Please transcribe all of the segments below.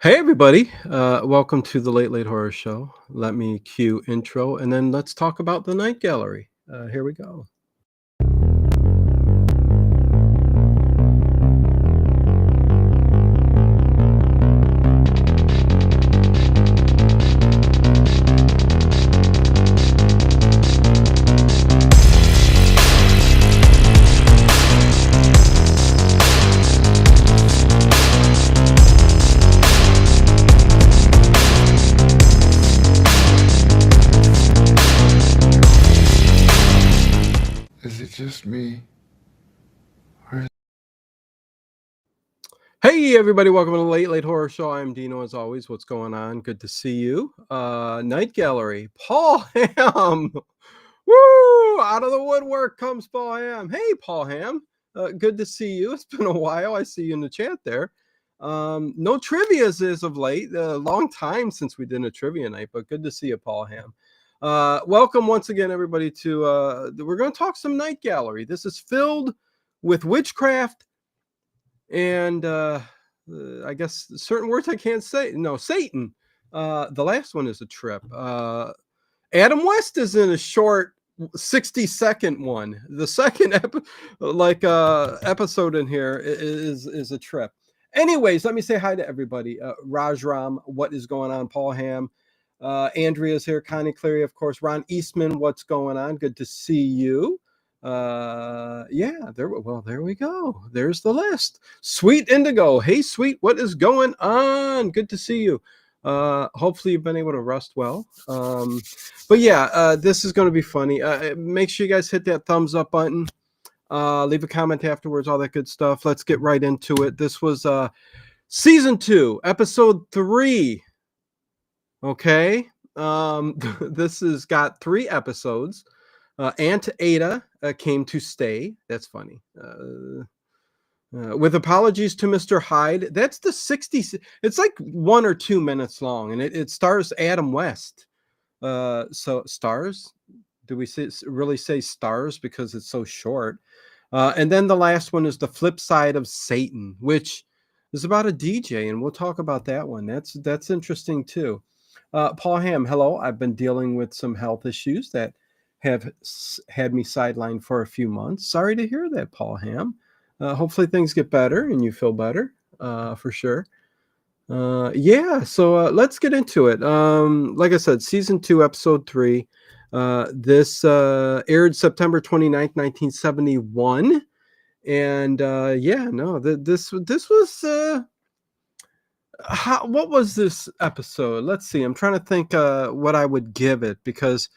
Hey everybody, welcome to the Late Late Horror Show. Let me cue intro and then let's talk about the night gallery. Here we go. Is it just me? Or Hey everybody, welcome to the Late Late Horror Show. I'm Dino as always. What's going on? Good to see you. Night gallery, Paul Ham. Woo! Out of the woodwork comes Paul Ham. Hey Paul Ham, good to see you. It's been a while. I see you in the chat there. No trivia's as of late. A long time since we did a trivia night, but good to see you, Paul Ham. Welcome once again, everybody, to we're going to talk some night gallery. This is filled with witchcraft and I guess certain words I can't say. No, Satan. The last one is a trip. Adam West is in a short 60-second one. The second episode in here is a trip. Anyways, let me say hi to everybody. Raj Ram, what is going on? Paul Ham, Andrea's here. Connie Cleary, of course. Ron Eastman, what's going on? Good to see you. There we go. There's the list. Sweet Indigo. Hey Sweet, what is going on? Good to see you. Hopefully you've been able to rest well. This is going to be funny. Make sure you guys hit that thumbs up button. Leave a comment afterwards, all that good stuff. Let's get right into it. This was season 2, episode 3. Okay. This has got 3 episodes. Aunt Ada came to stay. That's funny. With apologies to Mr. Hyde. That's the 60. It's like 1 or 2 minutes long, and it stars Adam West. So stars? Do we really say stars because it's so short? And then the last one is the flip side of Satan, which is about a DJ, and we'll talk about that one. That's interesting too. Paul Ham, hello. I've been dealing with some health issues that have had me sidelined for a few months. Sorry to hear that, Paul Ham. Hopefully things get better and you feel better for sure. So let's get into it. Like I said, season 2, episode 3. This aired September 29th, 1971. And this was what was this episode? Let's see. I'm trying to think what I would give it because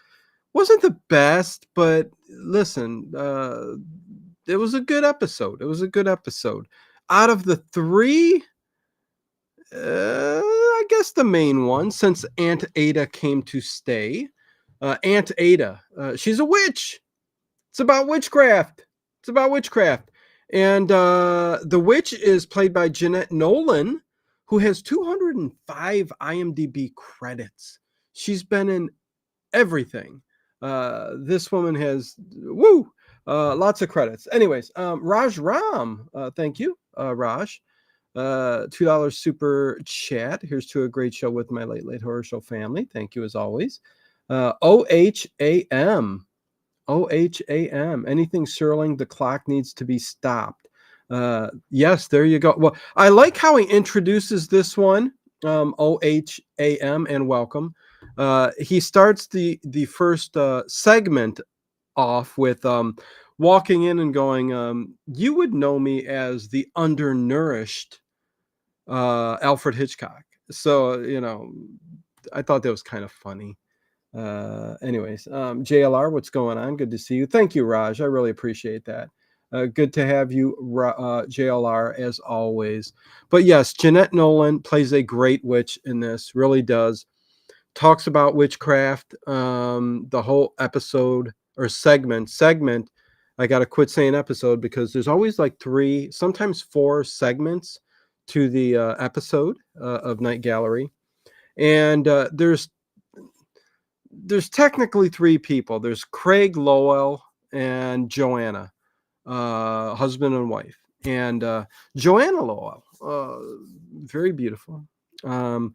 wasn't the best, but listen, it was a good episode. It was a good episode. Out of the 3, I guess the main one, since Aunt Ada came to stay. Aunt Ada, she's a witch. It's about witchcraft. It's about witchcraft. And the witch is played by Jeanette Nolan, who has 205 IMDb credits. She's been in everything. This woman has lots of credits. Anyways, Raj Ram, thank you, Raj. $2 super chat. Here's to a great show with my Late Late Horror Show family. Thank you as always. OHAM. Anything Serling, the clock needs to be stopped. Yes, there you go. Well, I like how he introduces this one. OHAM and welcome. He starts the first segment off with walking in and going, you would know me as the undernourished Alfred Hitchcock. So, I thought that was kind of funny. Anyways, JLR, what's going on? Good to see you. Thank you, Raj. I really appreciate that. Good to have you, JLR, as always. But yes, Jeanette Nolan plays a great witch in this, really does. Talks about witchcraft, the whole episode or segment. I got to quit saying episode because there's always like 3, sometimes 4 segments to the episode of Night Gallery. And there's technically 3 people. There's Craig Lowell and Joanna, husband and wife. And Joanna Lowell, very beautiful. Um,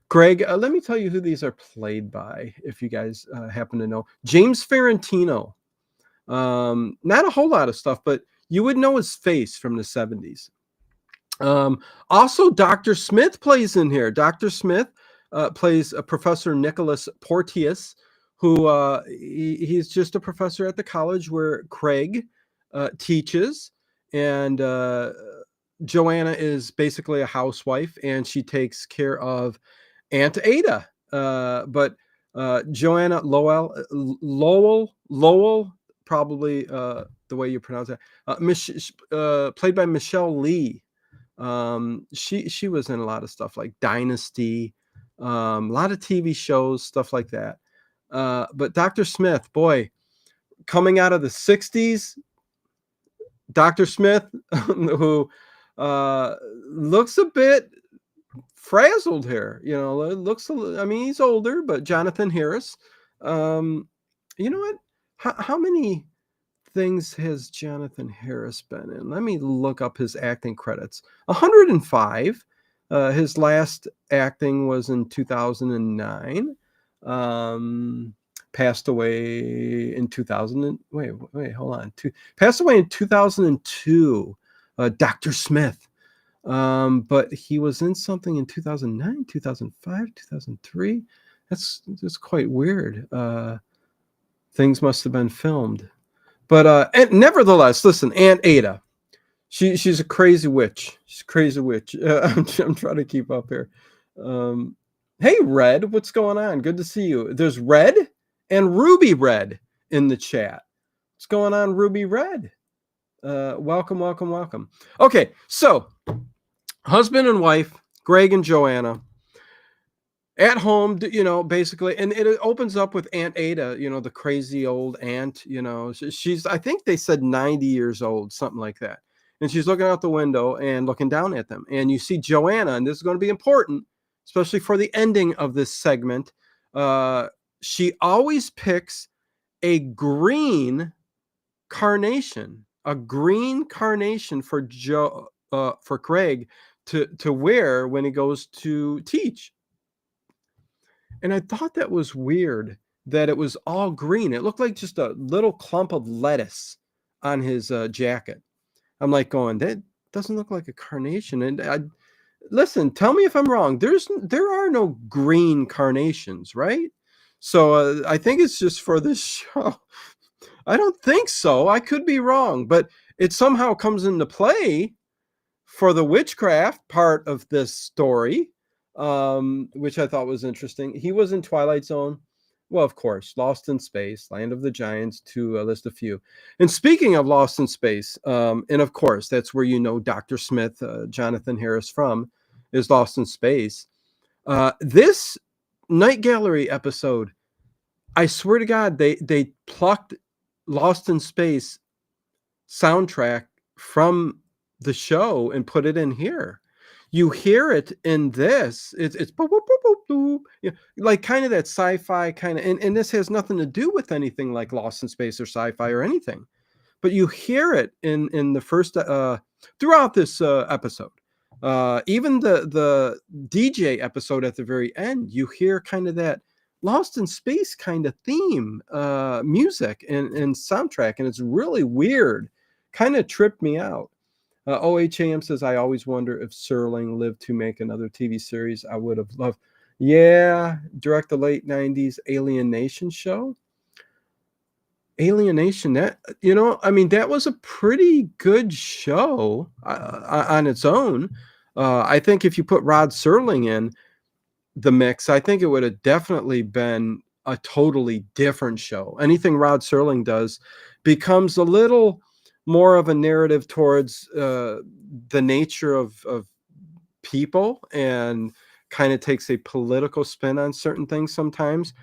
Greg, let me tell you who these are played by, if you guys happen to know. James Ferrantino. Not a whole lot of stuff, but you would know his face from the 70s. Also, Dr. Smith plays in here. Dr. Smith plays Professor Nicholas Porteous, who he's just a professor at the college where Craig teaches. And Joanna is basically a housewife, and she takes care of Aunt Ada. But Joanna Lowell, probably the way you pronounce it, played by Michelle Lee. She was in a lot of stuff like Dynasty, a lot of TV shows, stuff like that. But Dr. Smith, boy, coming out of the 60s, Dr. Smith, who looks a bit frazzled here, looks, I mean, he's older, but Jonathan Harris, you know what? How many things has Jonathan Harris been in? Let me look up his acting credits. 105. His last acting was in 2009. Passed away in 2000. Wait, hold on. Passed away in 2002. Dr. Smith. But he was in something in 2009, 2005, 2003. That's quite weird. Things must have been filmed. But and nevertheless, listen, Aunt Ada, she's a crazy witch. She's a crazy witch. I'm trying to keep up here. Hey, Red, what's going on? Good to see you. There's Red and Ruby Red in the chat. What's going on, Ruby Red? Welcome. Okay, so husband and wife, Greg and Joanna, at home, basically, and it opens up with Aunt Ada, the crazy old aunt, she's, I think they said 90 years old, something like that. And she's looking out the window and looking down at them. And you see Joanna, and this is going to be important, especially for the ending of this segment. She always picks a green carnation for Craig to wear when he goes to teach. And I thought that was weird that it was all green. It looked like just a little clump of lettuce on his jacket. I'm like going, that doesn't look like a carnation. And listen, tell me if I'm wrong. There are no green carnations, right? So I think it's just for this show. I don't think so. I could be wrong, but it somehow comes into play for the witchcraft part of this story. Which I thought was interesting. He was in Twilight Zone. Well, of course, Lost in Space, Land of the Giants, to list a few. And speaking of Lost in Space, and of course, that's where Dr. Smith, Jonathan Harris from, is Lost in Space. This Night Gallery episode, I swear to God, they plucked Lost in Space soundtrack from the show and put it in here. You hear it in this. It's boop, boop, boop, boop, boop, like kind of that sci-fi kind of, and this has nothing to do with anything like Lost in Space or sci-fi or anything, but you hear it in the first throughout this episode. Even the DJ episode at the very end, you hear kind of that Lost in Space kind of theme, music and soundtrack, and it's really weird. Kind of tripped me out. OHAM says, I always wonder if Serling lived to make another TV series. I would have loved. Yeah, direct the late 90s Alienation show. Alienation, that, that was a pretty good show on its own. I think if you put Rod Serling in the mix, I think it would have definitely been a totally different show. Anything Rod Serling does becomes a little more of a narrative towards the nature of people, and kind of takes a political spin on certain things sometimes.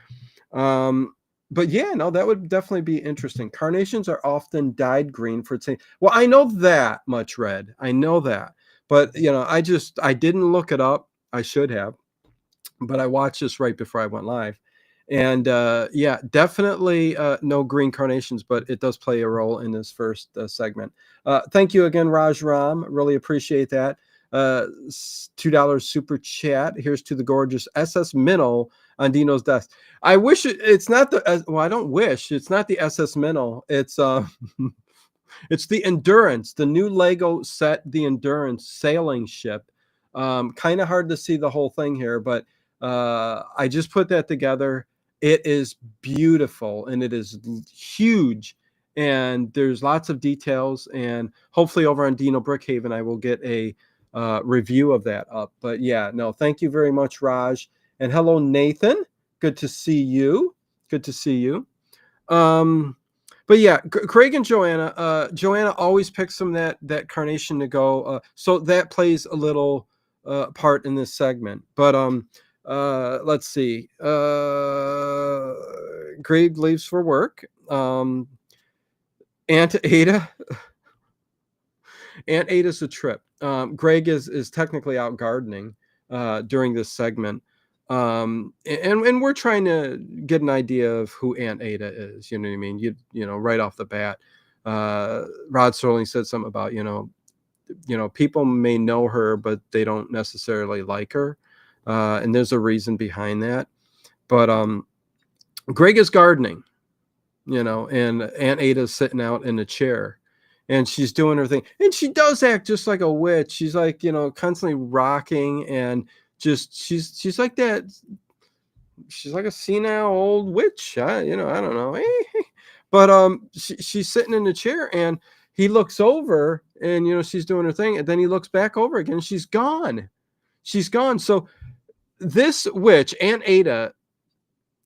But yeah, no, that would definitely be interesting. Carnations are often dyed green for saying, well, I know that much, Red. I know that. But, I didn't look it up. I should have. But I watched this right before I went live. And yeah, definitely no green carnations, but it does play a role in this first segment. Thank you again, Raj Ram. Really appreciate that. $2 super chat. Here's to the gorgeous SS Minnow on Dino's desk. I wish it's not the well. I don't wish it's not the SS Minnow. It's it's the Endurance, the new Lego set, the Endurance sailing ship. Kind of hard to see the whole thing here, but I just put that together. It is beautiful and it is huge, and there's lots of details. And hopefully, over on Dino Brickhaven, I will get a review of that up. But yeah, no, thank you very much, Raj, and hello, Nathan. Good to see you. Good to see you. But yeah, Craig and Joanna. Joanna always picks them that carnation to go. So that plays a little part in this segment. But let's see. Craig leaves for work. Aunt Ada. Aunt Ada's a trip. Greg is technically out gardening during this segment. And we're trying to get an idea of who Aunt Ada is. You know what I mean? You know, right off the bat. Rod Serling said something about, you know, people may know her, but they don't necessarily like her. And there's a reason behind that. But Greg is gardening, you know, and Aunt Ada's sitting out in a chair. And she's doing her thing. And she does act just like a witch. She's like, you know, constantly rocking and just she's like that. She's like a senile old witch. You know, I don't know. But she's sitting in the chair and he looks over and, you know, she's doing her thing. And then he looks back over again. And she's gone. She's gone. So this witch, Aunt Ada,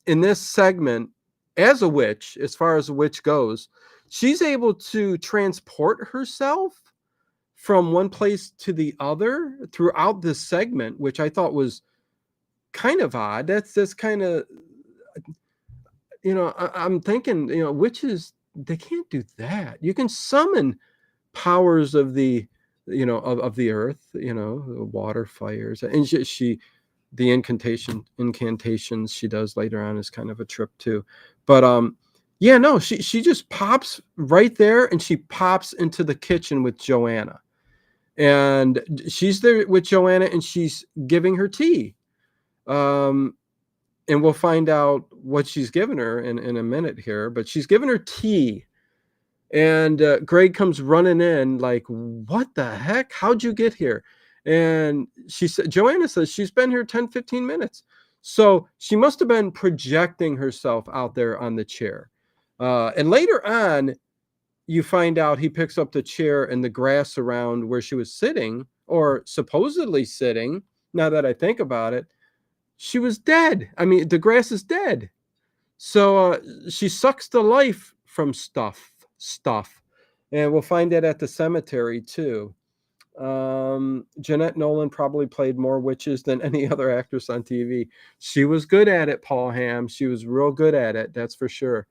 in this segment, as a witch, as far as a witch goes, she's able to transport herself from one place to the other throughout this segment, which I thought was kind of odd. That's kind of, you know, I'm thinking, you know, witches, they can't do that. You can summon powers of the, you know, of the earth, you know, water, fires, and the incantations she does later on is kind of a trip too. But yeah, no, she just pops right there and she pops into the kitchen with Joanna. And she's there with Joanna and she's giving her tea. And we'll find out what she's given her in a minute here, but she's giving her tea. And Greg comes running in like, what the heck? How'd you get here? And Joanna says she's been here 10, 15 minutes. So she must have been projecting herself out there on the chair. And later on, you find out he picks up the chair and the grass around where she was sitting, or supposedly sitting. Now that I think about it, she was dead. I mean, the grass is dead. So she sucks the life from stuff. And we'll find that at the cemetery too. Jeanette Nolan probably played more witches than any other actress on TV. She was good at it, Paul Hamm. She was real good at it, that's for sure.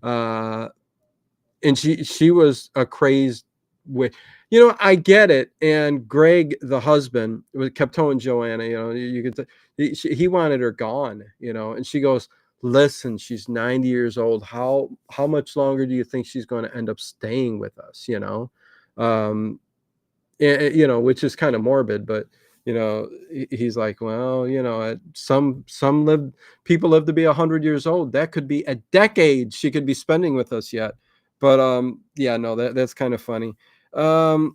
And she was a crazed witch. You know, I get it. And Greg, the husband, kept telling Joanna, you know, you could he wanted her gone, you know, and she goes, listen, she's 90 years old. How much longer do you think she's going to end up staying with us? You know, you know, which is kind of morbid, but you know, he's like, well, you know, some people live to be 100 years old. That could be a decade she could be spending with us yet. But yeah, no, that's kind of funny. So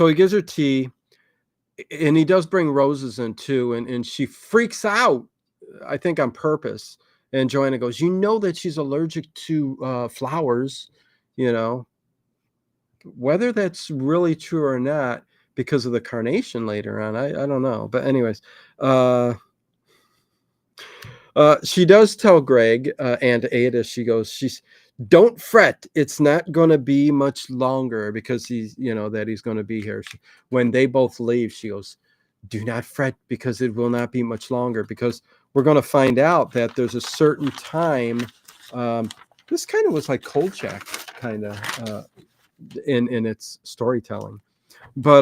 he gives her tea, and he does bring roses in too, and she freaks out, I think on purpose. And Joanna goes, you know that she's allergic to flowers, you know, whether that's really true or not because of the carnation later on. I don't know. But anyways, she does tell Greg, Aunt Ada, don't fret. It's not going to be much longer, because he's going to be here. When they both leave, she goes, do not fret, because it will not be much longer, because we're going to find out that there's a certain time. This kind of was like Kolchak kind of in its storytelling, but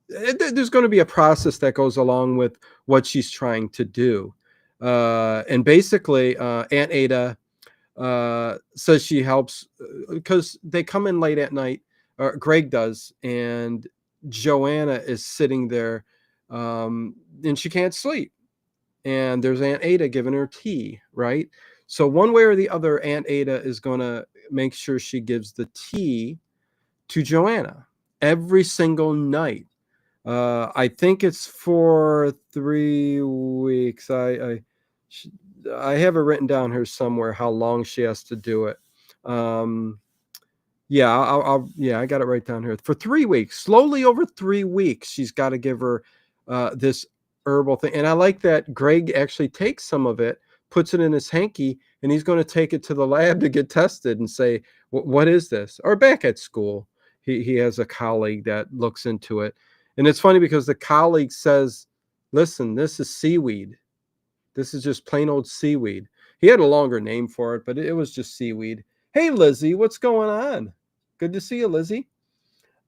there's going to be a process that goes along with what she's trying to do. And basically, Aunt Ada says she helps because they come in late at night. Greg does, and Joanna is sitting there, and she can't sleep. And there's Aunt Ada giving her tea, right? So one way or the other, Aunt Ada is going to make sure she gives the tea to Joanna every single night. I think it's for 3 weeks. I have it written down here somewhere how long she has to do it. Um, yeah, yeah, I got it right down here. For 3 weeks, slowly over 3 weeks, she's got to give her this herbal thing. And I like that Greg actually takes some of it, puts it in his hanky, and he's going to take it to the lab to get tested and say, what is this? Or back at school, he has a colleague that looks into it. And it's funny because the colleague says, listen, this is seaweed. This is just plain old seaweed. He had a longer name for it, but it was just seaweed. Hey, Lizzie, what's going on? Good to see you, Lizzie.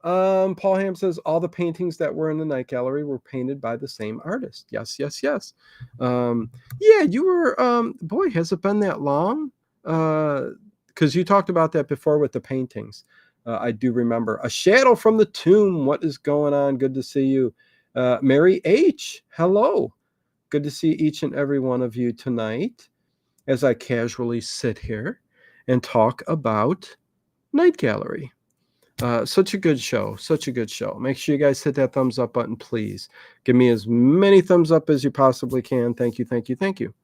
Paul Ham says all the paintings that were in the night gallery were painted by the same artist. Yes, yes, yes. Yeah, you were. Boy, has it been that long? Because you talked about that before with the paintings. I do remember. A Shadow from the Tomb. What is going on? Good to see you. Mary H. Hello. Good to see each and every one of you tonight as I casually sit here and talk about Night Gallery. Such a good show. Such a good show. Make sure you guys hit that thumbs up button, please. Give me as many thumbs up as you possibly can. Thank you, thank you, thank you.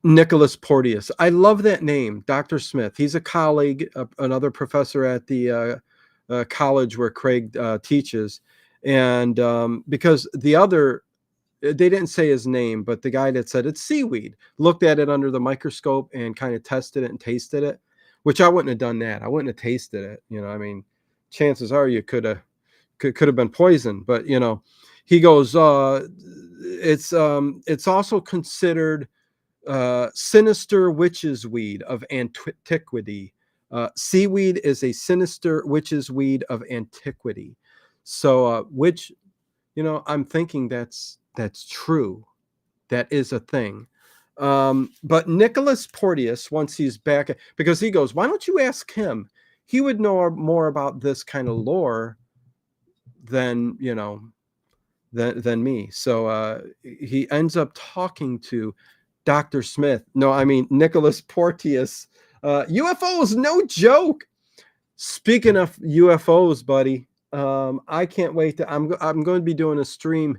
Nicholas Porteous. I love that name, Dr. Smith. He's a colleague, another professor at the college where Craig teaches. And because the other, they didn't say his name, but the guy that said it's seaweed looked at it under the microscope and kind of tested it and tasted it, which I wouldn't have done that. I wouldn't have tasted it. I mean, chances are you could have been poisoned, but he goes, it's also considered sinister witch's weed of antiquity. Seaweed is a sinister witch's weed of antiquity. So, which, I'm thinking that's true. That is a thing. But Nicholas Porteous, once he's back, because he goes, why don't you ask him? He would know more about this kind of lore than than me. So he ends up talking to Dr. Smith. No, I mean Nicholas Porteous. UFOs, no joke. Speaking of UFOs, buddy, I can't wait I'm going to be doing a stream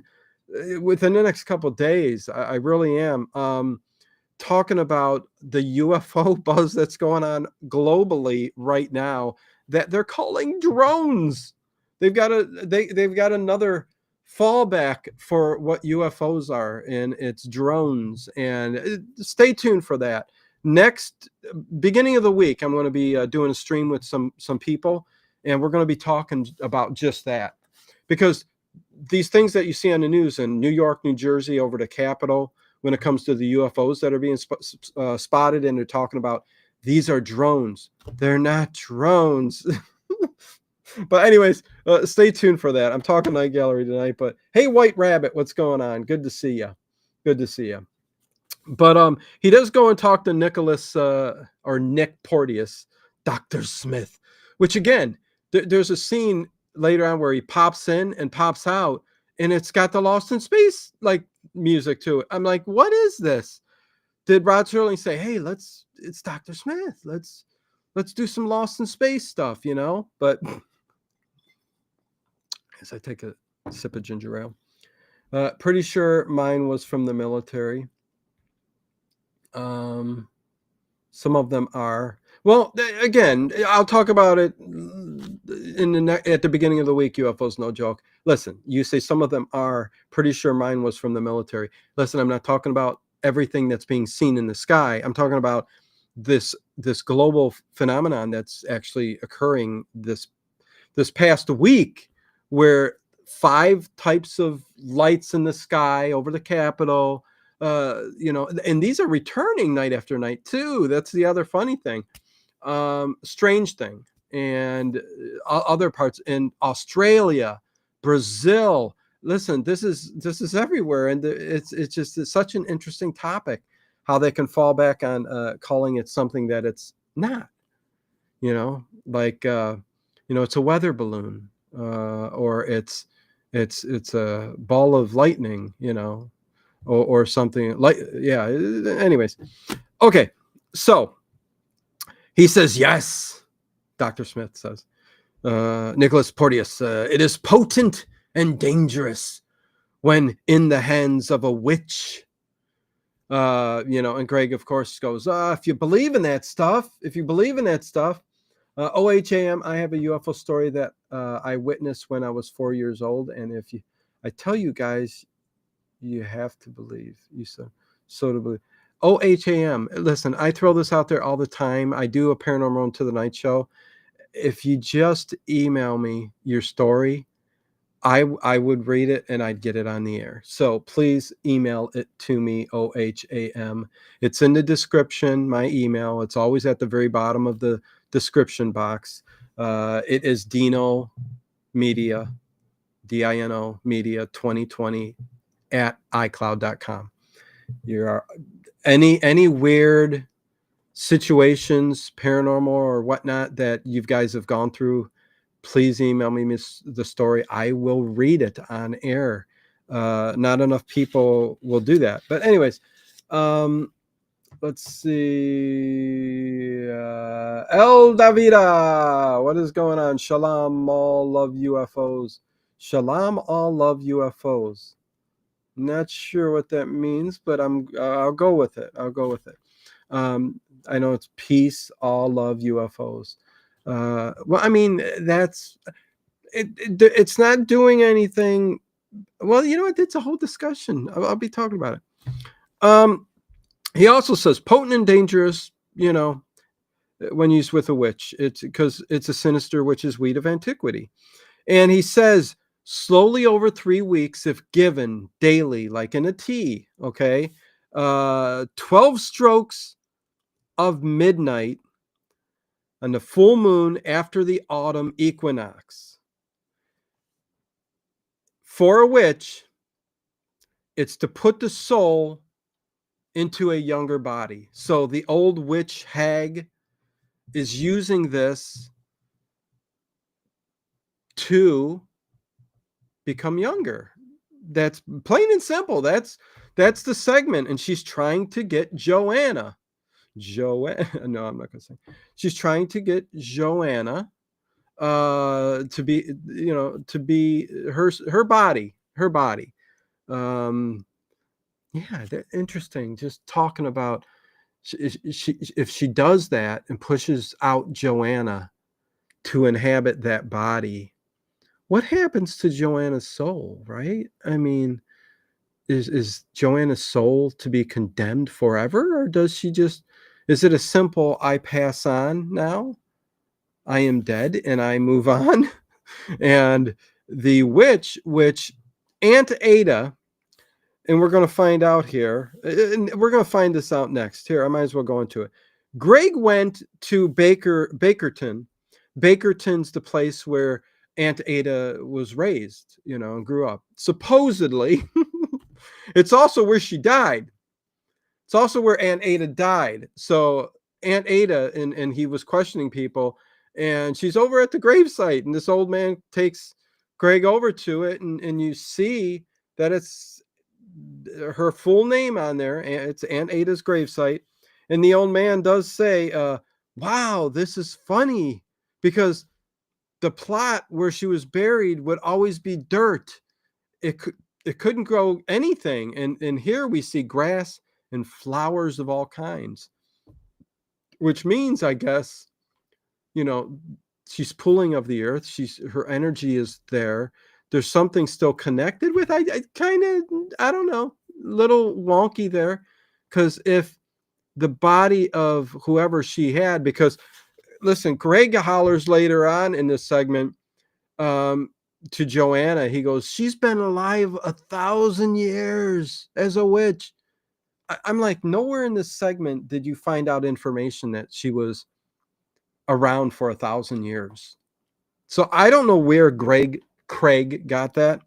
within the next couple of days. I really am. Talking about the UFO buzz that's going on globally right now that they're calling drones. They've got another fallback for what UFOs are, and it's drones. And stay tuned for that. Next beginning of the week, I'm going to be doing a stream with some people, and we're going to be talking about just that, because these things that you see on the news in New York, New Jersey, over the Capitol, when it comes to the UFOs that are being spotted, and they're talking about these are drones. They're not drones. But anyways, stay tuned for that. I'm talking Night Gallery tonight. But hey, White Rabbit, what's going on? Good to see you. Good to see you. But he does go and talk to Nicholas or Nick Porteous, Dr. Smith, which again, there's a scene later on where he pops in and pops out, and it's got the Lost in Space like music to it. I'm like, what is this? Did Rod Serling say, hey, it's Dr. Smith. Let's do some Lost in Space stuff, But as I take a sip of ginger ale, pretty sure mine was from the military. Some of them are. Well, again, I'll talk about it at the beginning of the week. UFOs, no joke. Listen, you say some of them are. Pretty sure mine was from the military. Listen, I'm not talking about everything that's being seen in the sky. I'm talking about this global phenomenon that's actually occurring this past week, where 5 types of lights in the sky over the Capitol. And these are returning night after night too. That's the other funny thing. Strange thing. And other parts in Australia, Brazil. Listen, this is everywhere, and it's such an interesting topic, how they can fall back on calling it something that it's not. it's a weather balloon, or it's a ball of lightning, or something like, yeah. Anyways, okay, so he says yes. Dr. Smith says, Nicholas Porteous, it is potent and dangerous when in the hands of a witch. And Greg, of course, goes, if you believe in that stuff, OHAM, I have a UFO story that I witnessed when I was 4 years old. And I tell you guys, you have to believe. You so to believe. OHAM, listen, I throw this out there all the time. I do a Paranormal Into the Night show. If you just email me your story, I would read it and I'd get it on the air. So please email it to me, OHAM. It's in the description, my email. It's always at the very bottom of the description box. It is Dino Media, DINO Media 2020 at iCloud.com. Any weird situations, paranormal or whatnot, that you guys have gone through, please email me the story. I will read it on air. Not enough people will do that. But anyways, let's see. El Davida, what is going on? Shalom, all love UFOs. Shalom, all love UFOs. Not sure what that means, but I'll go with it. I know it's peace, all love UFOs. Well, I mean, that's it's not doing anything. Well, you know what? It's a whole discussion. I'll be talking about it. He also says potent and dangerous, when used with a witch. It's because it's a sinister witch's weed of antiquity. And he says slowly over 3 weeks, if given daily, like in a tea, okay, 12 strokes of midnight on the full moon after the autumn equinox. For a witch, it's to put the soul into a younger body. So the old witch hag is using this to become younger. That's plain and simple. That's the segment. And she's trying to get Joanna. No, I'm not going to say. She's trying to get Joanna to be her body. Yeah, interesting. Just talking about if she does that and pushes out Joanna to inhabit that body, what happens to Joanna's soul, right? I mean, is Joanna's soul to be condemned forever, or does she just, is it a simple I pass on now? I am dead and I move on. And the witch, which Aunt Ada, and we're going to find out here, and we're going to find this out next. Here, I might as well go into it. Greg went to Bakerton. Bakerton's the place where Aunt Ada was raised, and grew up. Supposedly, it's also where she died. It's also where Aunt Ada died. So Aunt Ada, and he was questioning people, and she's over at the gravesite, and this old man takes Greg over to it, and you see that it's her full name on there. It's Aunt Ada's gravesite. And the old man does say, wow, this is funny, because the plot where she was buried would always be dirt. It couldn't grow anything. And here we see grass and flowers of all kinds, which means, I guess, she's pulling of the earth. Her energy is there. There's something still connected with. I kind of, I don't know, little wonky there, because if the body of whoever she had, because listen, Greg hollers later on in this segment to Joanna. He goes, she's been alive 1,000 years as a witch. I'm like, nowhere in this segment did you find out information that she was around for 1,000 years. So I don't know where Craig got that,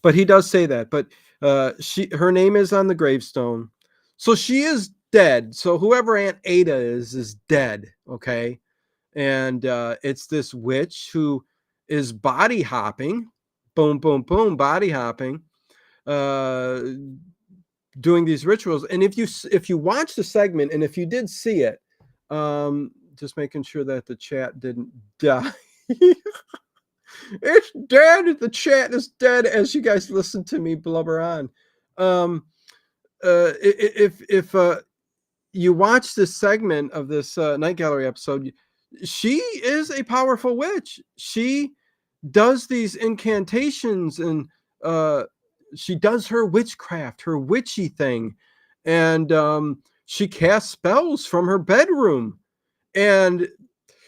but he does say that. But her name is on the gravestone, so she is dead. So whoever Aunt Ada is dead. Okay, and it's this witch who is body hopping, boom, boom, boom, body hopping, uh, doing these rituals. And if you watch the segment, and if you did see it, just making sure that the chat didn't die. It's dead. The chat is dead as you guys listen to me blubber on. If you watch this segment of this Night Gallery episode, she is a powerful witch. She does these incantations, and she does her witchcraft, her witchy thing, and she casts spells from her bedroom, and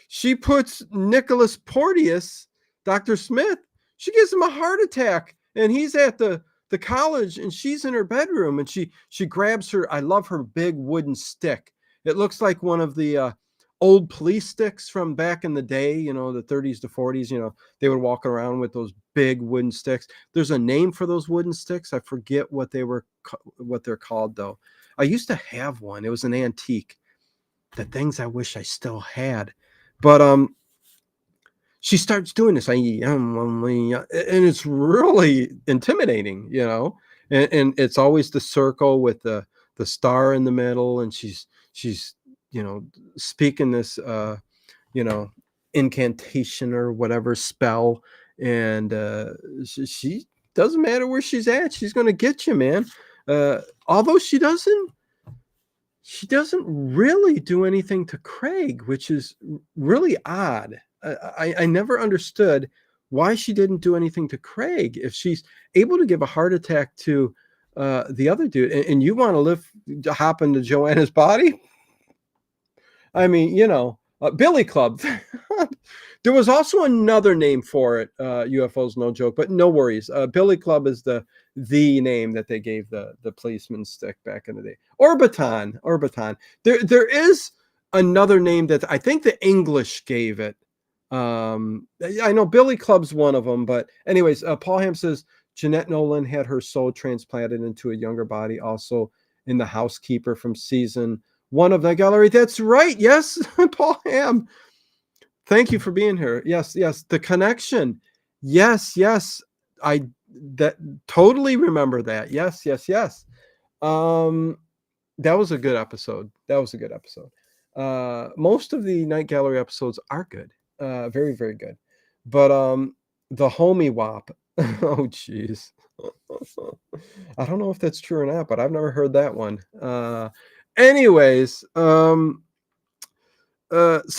she puts Nicholas Porteous, Dr. Smith, she gives him a heart attack, and he's at the college, and she's in her bedroom, and she grabs her. I love her big wooden stick. It looks like one of the old police sticks from back in the day, the 30s to 40s. They would walk around with those big wooden sticks. There's a name for those wooden sticks. I forget what they're called though. I used to have one. It was an antique. The things I wish I still had. But she starts doing this, and it's really intimidating, and it's always the circle with the star in the middle, and she's speaking this incantation or whatever spell, and she doesn't matter where she's at, she's going to get you, man. Although she doesn't really do anything to Craig, which is really odd. I never understood why she didn't do anything to Craig if she's able to give a heart attack to the other dude, and you want to hop into Joanna's body. I mean, Billy Club. There was also another name for it. UFOs, no joke, but no worries. Billy Club is the name that they gave the policeman's stick back in the day. Orbiton. There is another name that I think the English gave it. I know Billy Club's one of them, but anyways, Paul Ham says Jeanette Nolan had her soul transplanted into a younger body, also in The Housekeeper from season 1 of Night Gallery. That's right. Yes, Paul Ham. Thank you for being here. Yes. The connection. Yes. I totally remember that. Yes. That was a good episode. Most of the Night Gallery episodes are good. Very, very good. But the homie wop. Oh, geez. I don't know if that's true or not, but I've never heard that one. Anyways, so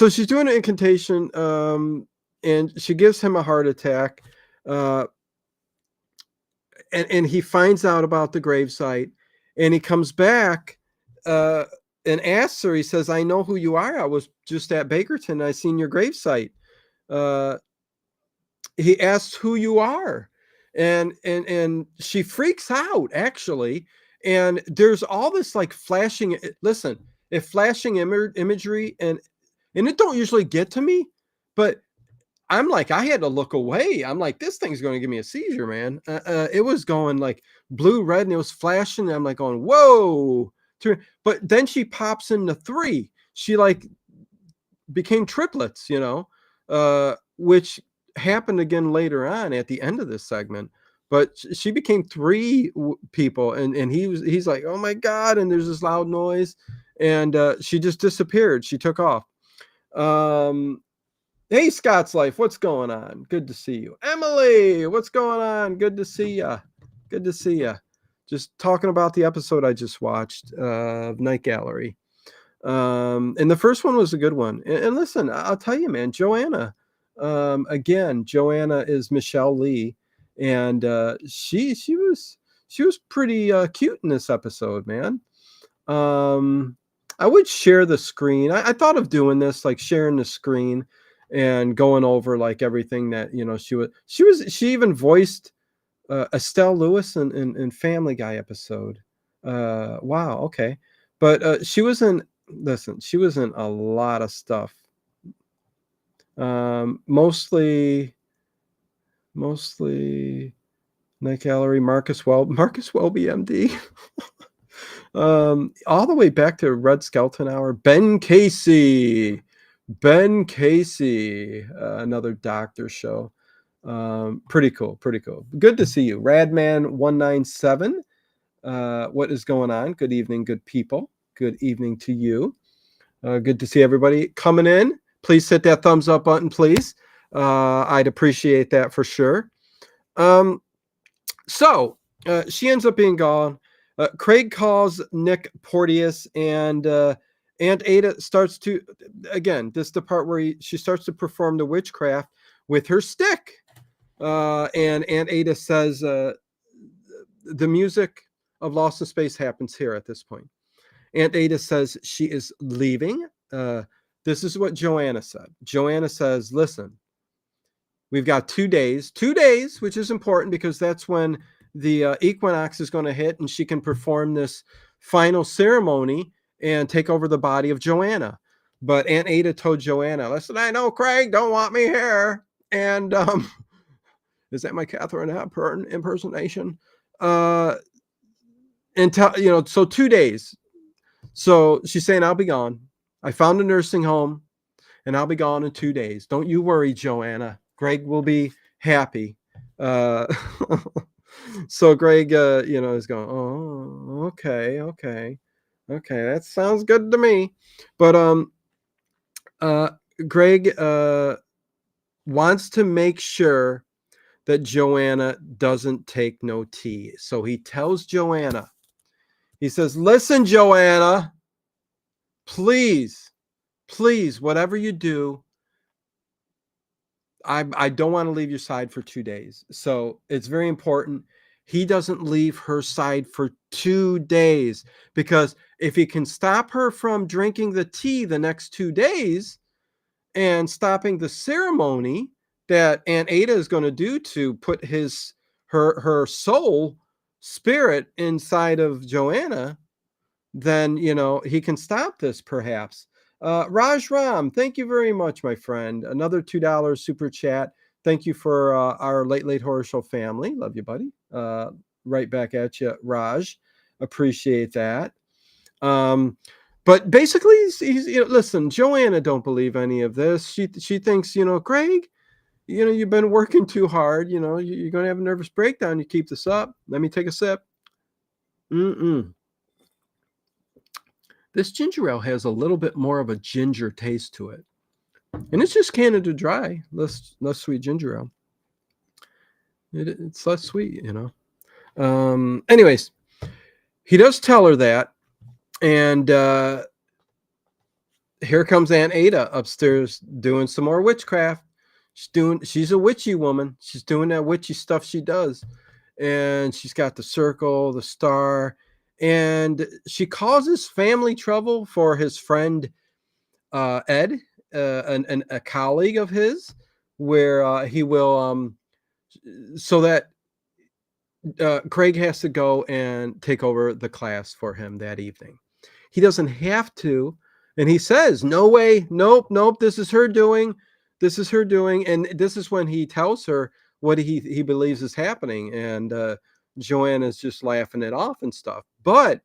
she's doing an incantation, and she gives him a heart attack, and he finds out about the gravesite, and he comes back and asks her. He says, "I know who you are. I was just at Bakerton. I seen your gravesite." He asks who you are, and she freaks out actually. And there's all this like flashing. Listen, if flashing imagery and it don't usually get to me, but I'm like, I had to look away. I'm like, this thing's going to give me a seizure, man. It was going like blue, red, and it was flashing. And I'm like going, whoa. But then she pops into 3. She like became triplets, which happened again later on at the end of this segment. But she became 3 people, and he's like, oh my God. And there's this loud noise, and she just disappeared. She took off. Hey, Scott's Life, what's going on? Good to see you. Emily, what's going on? Good to see ya. Just talking about the episode I just watched of Night Gallery. And the first one was a good one. And listen, I'll tell you, man, Joanna. Again, Joanna is Michelle Lee, and she was pretty cute in this episode, man. I would share the screen. I thought of doing this, like sharing the screen and going over like everything that she even voiced Estelle Lewis in Family Guy episode. Wow, okay. But she was in a lot of stuff. Mostly Night Gallery, Marcus Welby, MD. All the way back to Red Skelton Hour, Ben Casey. Ben Casey, another doctor show. Pretty cool, pretty cool. Good to see you. Radman197. What is going on? Good evening, good people. Good evening to you. Good to see everybody coming in. Please hit that thumbs up button, please. I'd appreciate that for sure. So she ends up being gone. Craig calls Nick Porteous, and Aunt Ada starts to, again, this is the part where she starts to perform the witchcraft with her stick. And Aunt Ada says, the music of Lost in Space happens here at this point. Aunt Ada says she is leaving. This is what Joanna said. Joanna says, listen, we've got 2 days, which is important because that's when the equinox is going to hit and she can perform this final ceremony and take over the body of Joanna. But Aunt Ada told Joanna, listen, I know Craig don't want me here. And is that my Catherine Hepburn impersonation? So 2 days. So she's saying, I'll be gone. I found a nursing home and I'll be gone in 2 days. Don't you worry, Joanna. Greg will be happy. So Greg, is going, oh, okay. That sounds good to me. But Greg wants to make sure that Joanna doesn't take no tea. So he tells Joanna, he says, listen, Joanna, please, whatever you do, I don't want to leave your side for 2 days. So it's very important he doesn't leave her side for 2 days, because if he can stop her from drinking the tea the next 2 days and stopping the ceremony that Aunt Ada is going to do to put her soul spirit inside of Joanna, then he can stop this perhaps. Raj Ram, thank you very much, my friend. Another $2 super chat. Thank you for our late horror show family. Love you, buddy. Right back at you, Raj. Appreciate that. But basically, he's listen, Joanna don't believe any of this. She thinks, Craig, you've been working too hard. You're going to have a nervous breakdown. You keep this up. Let me take a sip. This ginger ale has a little bit more of a ginger taste to it. And it's just Canada Dry, less sweet ginger ale. It's less sweet, Anyways, he does tell her that. And here comes Aunt Ada upstairs doing some more witchcraft. She's a witchy woman. She's doing that witchy stuff she does. And she's got the circle, the star, and she causes family trouble for his friend Ed, a colleague of his, where he will so that Craig has to go and take over the class for him that evening. He doesn't have to, and he says, no way, nope, this is her doing. And this is when he tells her what he believes is happening, and Joanna's just laughing it off and stuff. But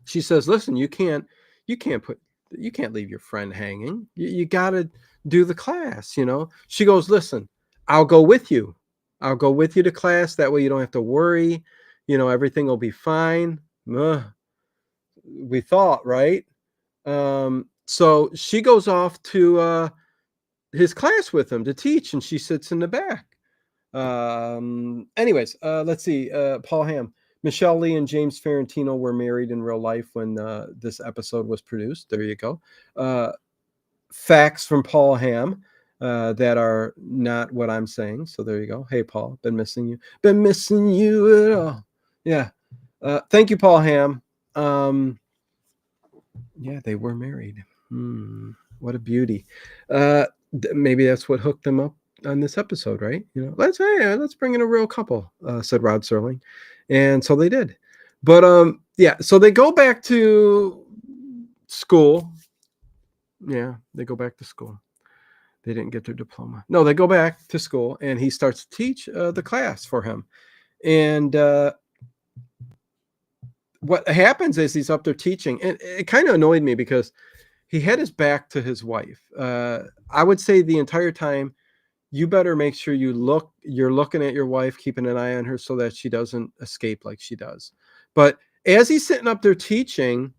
she says, listen, you can't leave your friend hanging. You got to do the class, She goes, listen, I'll go with you to class. That way you don't have to worry. Everything will be fine. We thought, right? So she goes off to his class with him to teach, and she sits in the back. Anyways, let's see. Paul Hamm, Michelle Lee and James Ferrantino were married in real life when this episode was produced. There you go. Facts from Paul Hamm that are not what I'm saying. So there you go. Hey, Paul, been missing you at all. Yeah. Thank you, Paul Hamm. Yeah, they were married. What a beauty. Maybe that's what hooked them up on this episode, right? Let's bring in a real couple, said Rod Serling. And so they did. But so they go back to school. Yeah, they go back to school. They didn't get their diploma. No, they go back to school, and he starts to teach the class for him. And what happens is he's up there teaching, and it kind of annoyed me because he had his back to his wife. I would say the entire time, you better make sure you're looking at your wife, keeping an eye on her so that she doesn't escape like she does. But as he's sitting up there teaching,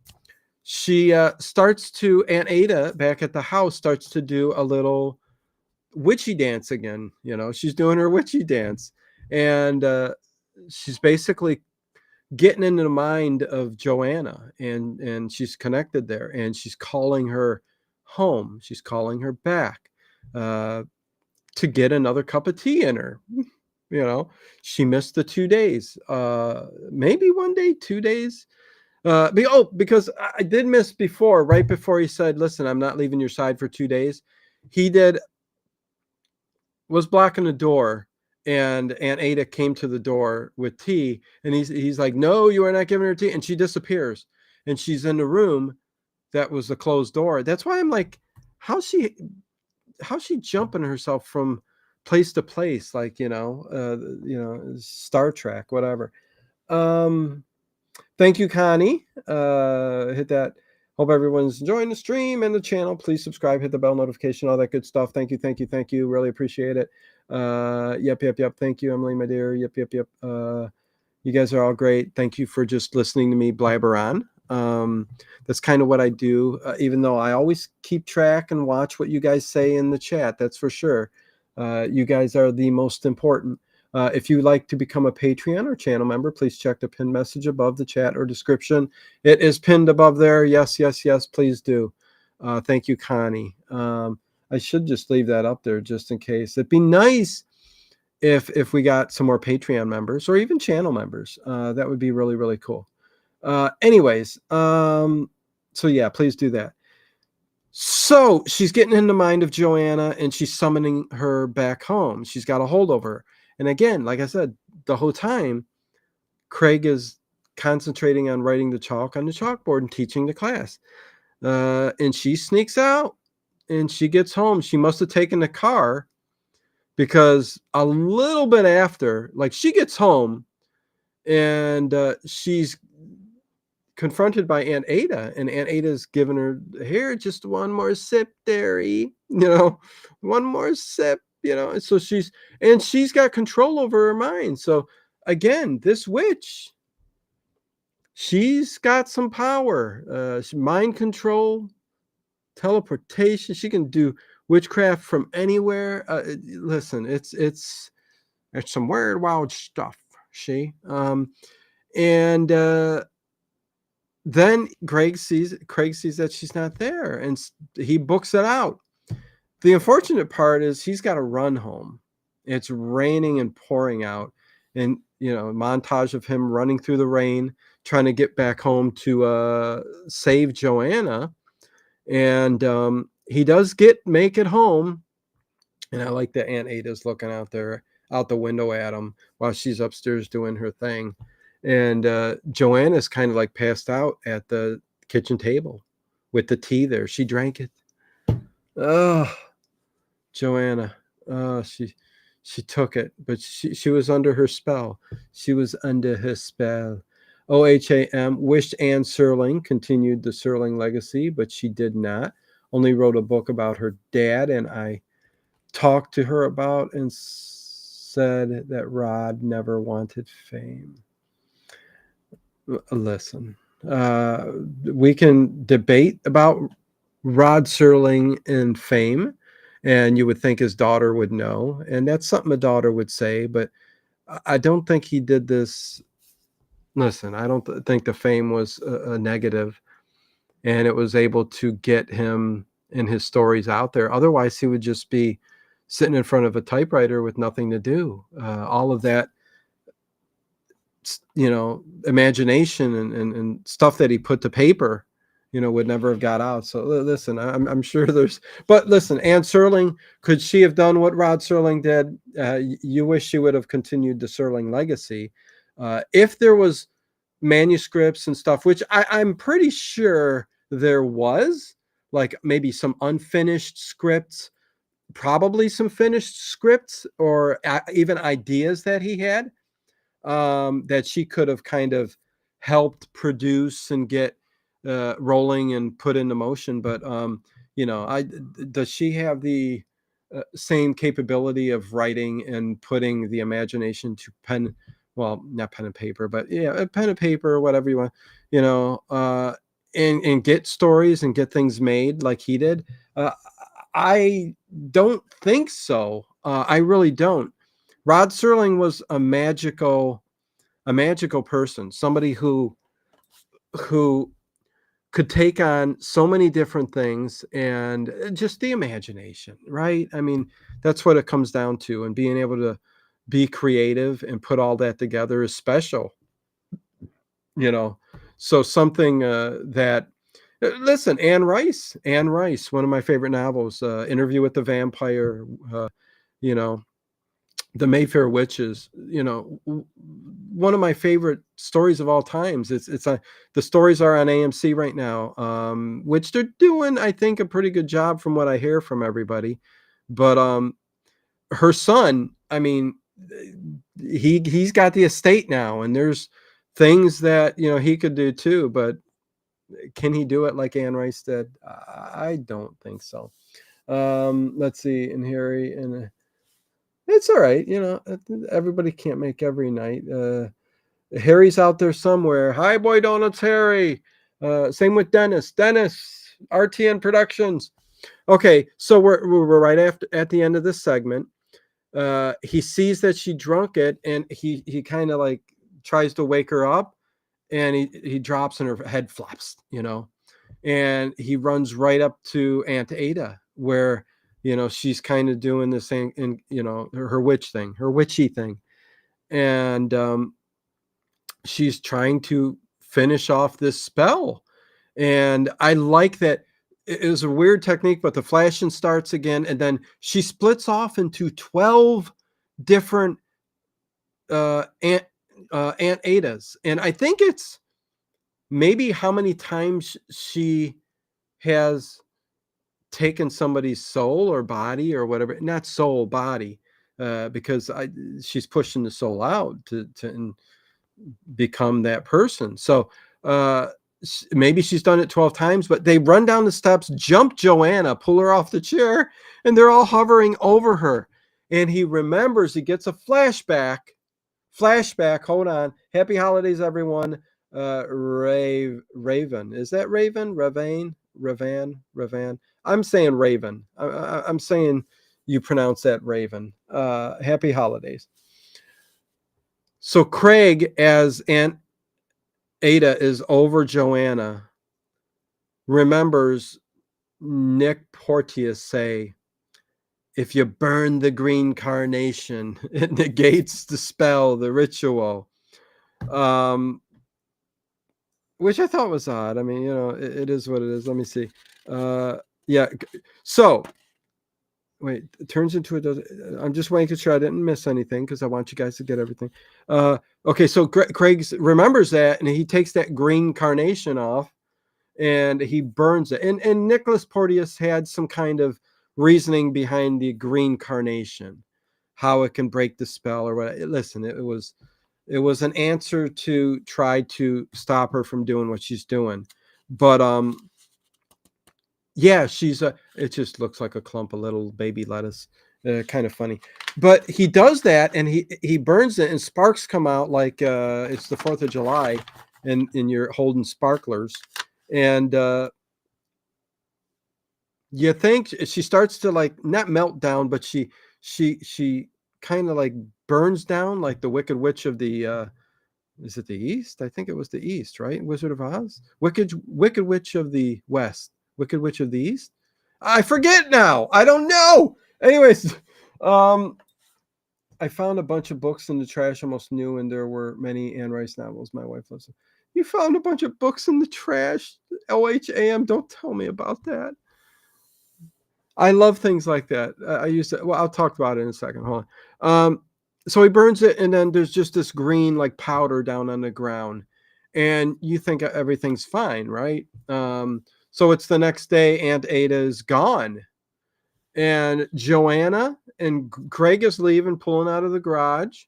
she starts to Aunt Ada back at the house starts to do a little witchy dance again. She's doing her witchy dance, and she's basically getting into the mind of Joanna, and she's connected there, and she's calling her home. She's calling her back to get another cup of tea in her. She missed the 2 days, maybe one day, 2 days. Because I did miss before, right before he said, "Listen, I'm not leaving your side for 2 days." He was blocking the door, and Aunt Ada came to the door with tea, and he's like, "No, you are not giving her tea," and she disappears, and she's in the room that was the closed door. That's why I'm like, how's she jumping herself from place to place, like Star Trek, whatever. Thank you, Connie. Hit that. Hope everyone's enjoying the stream and the channel. Please subscribe, hit the bell notification, all that good stuff. Thank you, thank you, thank you. Really appreciate it. Yep. Thank you, Emily, my dear. Yep. You guys are all great. Thank you for just listening to me blabber on. That's kind of what I do, even though I always keep track and watch what you guys say in the chat. That's for sure. You guys are the most important. If you'd like to become a Patreon or channel member, please check the pinned message above the chat or description. It is pinned above there. Yes, please do. Thank you, Connie. I should just leave that up there just in case. It'd be nice if we got some more Patreon members or even channel members. That would be really, really cool. Anyways, so yeah, please do that. So she's getting in the mind of Joanna, and she's summoning her back home. She's got a hold over her. And again, like I said, the whole time, Craig is concentrating on writing the chalk on the chalkboard and teaching the class. And she sneaks out, and she gets home. She must have taken the car, because a little bit after, like, she gets home, and she's confronted by Aunt Ada, and Aunt Ada's giving her, "Here, just one more sip, Derry, one more sip," and so she's got control over her mind. So again, this witch, she's got some power, mind control, teleportation. She can do witchcraft from anywhere. Listen, it's some weird, wild stuff. And then Craig sees that she's not there, and he books it out. The unfortunate part is he's got to run home. It's raining and pouring out, and a montage of him running through the rain, trying to get back home to save Joanna. And he does make it home. And I like that Aunt Ada's looking out the window at him while she's upstairs doing her thing. And Joanna's kind of like passed out at the kitchen table with the tea there. She drank it. Oh, Joanna. Oh, she took it, but she was under her spell. She was under her spell. OHAM wished Anne Serling continued the Serling legacy, but she did not. Only wrote a book about her dad, and I talked to her about and said that Rod never wanted fame. Listen, we can debate about Rod Serling and fame, and you would think his daughter would know, and that's something a daughter would say, but I don't think he did this. Listen, I don't think the fame was a negative, and it was able to get him and his stories out there. Otherwise, he would just be sitting in front of a typewriter with nothing to do. All of that, imagination and stuff that he put to paper, would never have got out. So listen, I'm sure but listen, Anne Serling, could she have done what Rod Serling did? You wish she would have continued the Serling legacy. If there was manuscripts and stuff, which I'm pretty sure there was, like maybe some unfinished scripts, probably some finished scripts, or even ideas that he had, that she could have kind of helped produce and get rolling and put into motion. But does she have the same capability of writing and putting the imagination to pen? Well, not pen and paper, but yeah, pen and paper or whatever you want, you know, and get stories and get things made like he did. Uh, I don't think so. I really don't. Rod Serling was a magical person, somebody who could take on so many different things and just the imagination, right? I mean, that's what it comes down to, and being able to be creative and put all that together is special, you know. So something that listen, Anne Rice, one of my favorite novels, Interview with the Vampire, you know, the Mayfair Witches, you know, one of my favorite stories of all times. The stories are on AMC right now, which they're doing, I think, a pretty good job from what I hear from everybody. But her son, I mean, he's got the estate now, and there's things that he could do too. But can he do it like Anne Rice did? I don't think so. Let's see, and Harry and. It's all right, everybody can't make every night. Harry's out there somewhere. Hi, Boy Donuts, Harry. Same with Dennis. Dennis, RTN Productions. Okay, so we're right after at the end of this segment. He sees that she drunk it, and he kind of like tries to wake her up, and he drops and her head flops, and he runs right up to Aunt Ada, where she's kind of doing the same, and her witch thing, her witchy thing, and she's trying to finish off this spell. And I like that. It is a weird technique, but the flashing starts again, and then she splits off into 12 different Aunt Adas, and I think it's maybe how many times she has taken somebody's soul or body or whatever, not soul, body, because she's pushing the soul out to become that person. So maybe she's done it 12 times, but they run down the steps, jump Joanna, pull her off the chair, and they're all hovering over her. And he remembers, he gets a flashback. Hold on. Happy holidays, everyone. Raven. Is that Raven? Ravan. I'm saying Raven. I'm saying you pronounce that Raven. Happy holidays. So Craig, as Aunt Ada is over Joanna, remembers Nick Porteous say, if you burn the green carnation, it negates the spell, the ritual. Which I thought was odd. I mean, it is what it is. Let me see. Yeah. So, wait, it turns into I'm just making sure I didn't miss anything because I want you guys to get everything. Okay, so Craig remembers that, and he takes that green carnation off, and he burns it. And Nicholas Porteous had some kind of reasoning behind the green carnation, how it can break the spell or what. Listen, it was an answer to try to stop her from doing what she's doing. But yeah, it just looks like a clump of little baby lettuce. Kind of funny. But he does that, and he burns it, and sparks come out like it's the 4th of July, and you're holding sparklers. And you think she starts to like not melt down, but she kind of like burns down like the Wicked Witch of the is it the East? I think it was the East, right? Wizard of Oz? Wicked Witch of the West. Wicked Witch of the East? I forget now. I don't know. Anyways, I found a bunch of books in the trash, almost new, and there were many Anne Rice novels. My wife loves them. You found a bunch of books in the trash? LHAM, don't tell me about that. I love things like that. I used to, well, I'll talk about it in a second. Hold on. So he burns it, and then there's just this green like powder down on the ground, and you think everything's fine, right? So it's the next day. Aunt Ada is gone, and Joanna and Craig is leaving, pulling out of the garage.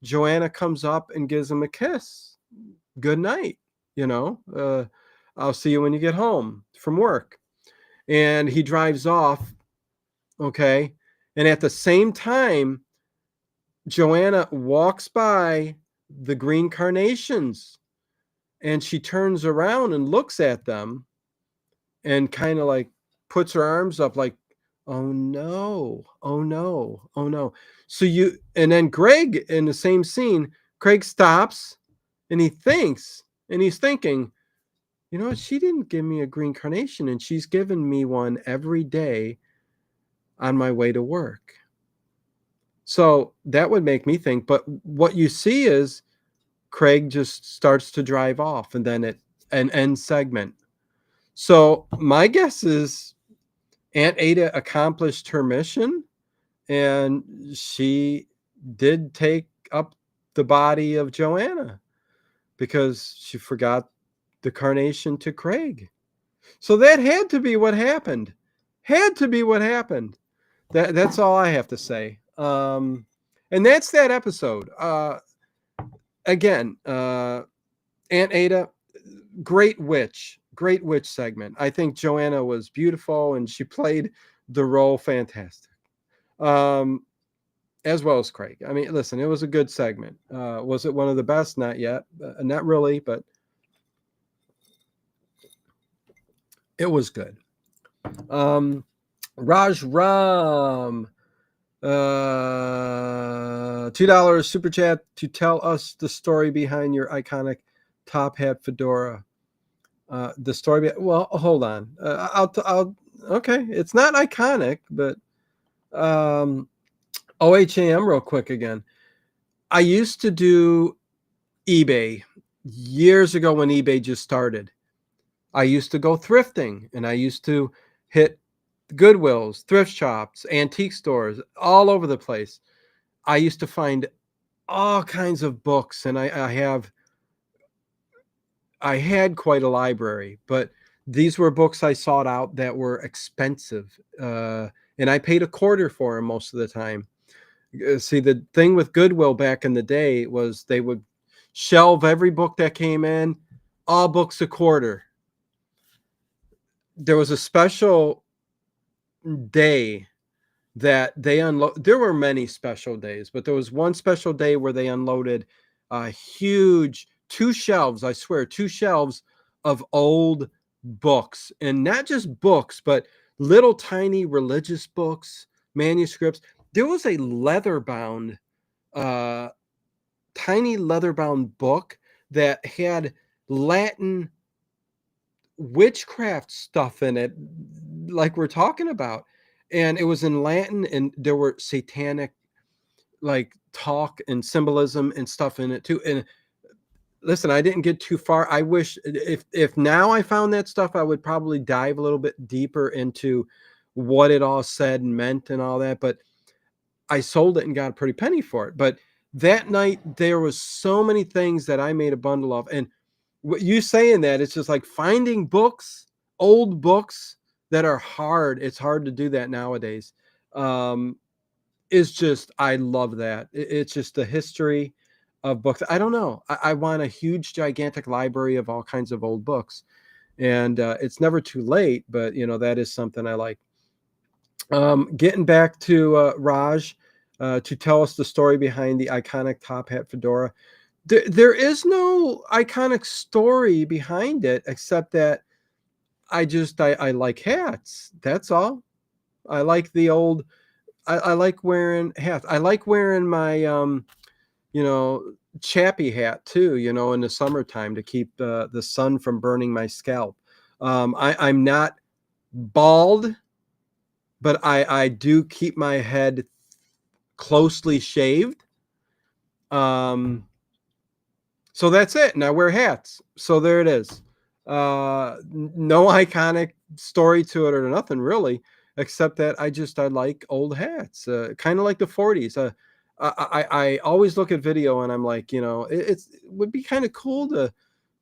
Joanna comes up and gives him a kiss. Good night. I'll see you when you get home from work. And he drives off. Okay. And at the same time, Joanna walks by the green carnations and she turns around and looks at them and kind of like puts her arms up like, oh no, oh no, oh no. So and then Greg in the same scene, Craig stops and he's thinking, you know what? She didn't give me a green carnation and she's given me one every day on my way to work. So that would make me think, but what you see is Craig just starts to drive off and then an end segment. So my guess is Aunt Ada accomplished her mission and she did take up the body of Joanna because she forgot the carnation to Craig. So that had to be what happened. Had to be what happened. That's all I have to say. And that's that episode. Again, Aunt Ada, great witch segment. I think Joanna was beautiful and she played the role fantastic. As well as Craig. I mean, listen, it was a good segment. Was it one of the best? Not yet. Not really, but it was good. Raj Ram, $2 super chat to tell us the story behind your iconic top hat fedora. The story. Well, hold on. I'll. Okay, it's not iconic, but OHAM real quick again. I used to do eBay years ago when eBay just started. I used to go thrifting and I used to hit Goodwills, thrift shops, antique stores all over the place. I used to find all kinds of books and I had quite a library, but these were books I sought out that were expensive. And I paid a quarter for them most of the time. See, the thing with Goodwill back in the day was they would shelve every book that came in, all books a quarter. There was a special day that they unload. There were many special days, but there was one special day where they unloaded a huge 2 shelves, I swear, 2 shelves of old books, and not just books, but little tiny religious books, manuscripts. There was a uh, tiny leather bound book that had Latin witchcraft stuff in it, like we're talking about. And it was in Latin, and there were satanic like talk and symbolism and stuff in it too. And listen, I didn't get too far. I wish if now I found that stuff, I would probably dive a little bit deeper into what it all said and meant and all that. But I sold it and got a pretty penny for it. But that night there was so many things that I made a bundle of. And what you saying that, it's just like finding books, old books that are hard. It's hard to do that nowadays. Is just, I love that. It's just the history of books. I don't know. I want a huge, gigantic library of all kinds of old books. And it's never too late, but that is something I like. Getting back to Raj to tell us the story behind the iconic top hat fedora. There is no iconic story behind it except that I like hats. That's all. I like the old. I like wearing hats. I like wearing my you know chappy hat too. In the summertime to keep the sun from burning my scalp. I'm not bald, but I do keep my head closely shaved. So that's it. And I wear hats. So there it is. No iconic story to it or nothing really, except that I like old hats, kind of like the 40s. I always look at video and I'm like, it would be kind of cool to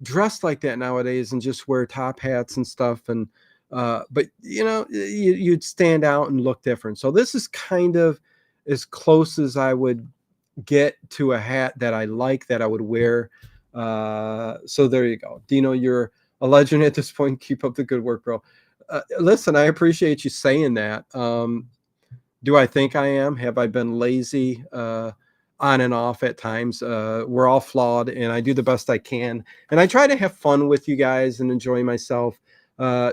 dress like that nowadays and just wear top hats and stuff. And but you'd stand out and look different. So this is kind of as close as I would get to a hat that I like that I would wear. So there you go. Dino, you're a legend at this point. Keep up the good work, bro. Listen, I appreciate you saying that. Do I think I am? Have I been lazy on and off at times? We're all flawed, and I do the best I can. And I try to have fun with you guys and enjoy myself.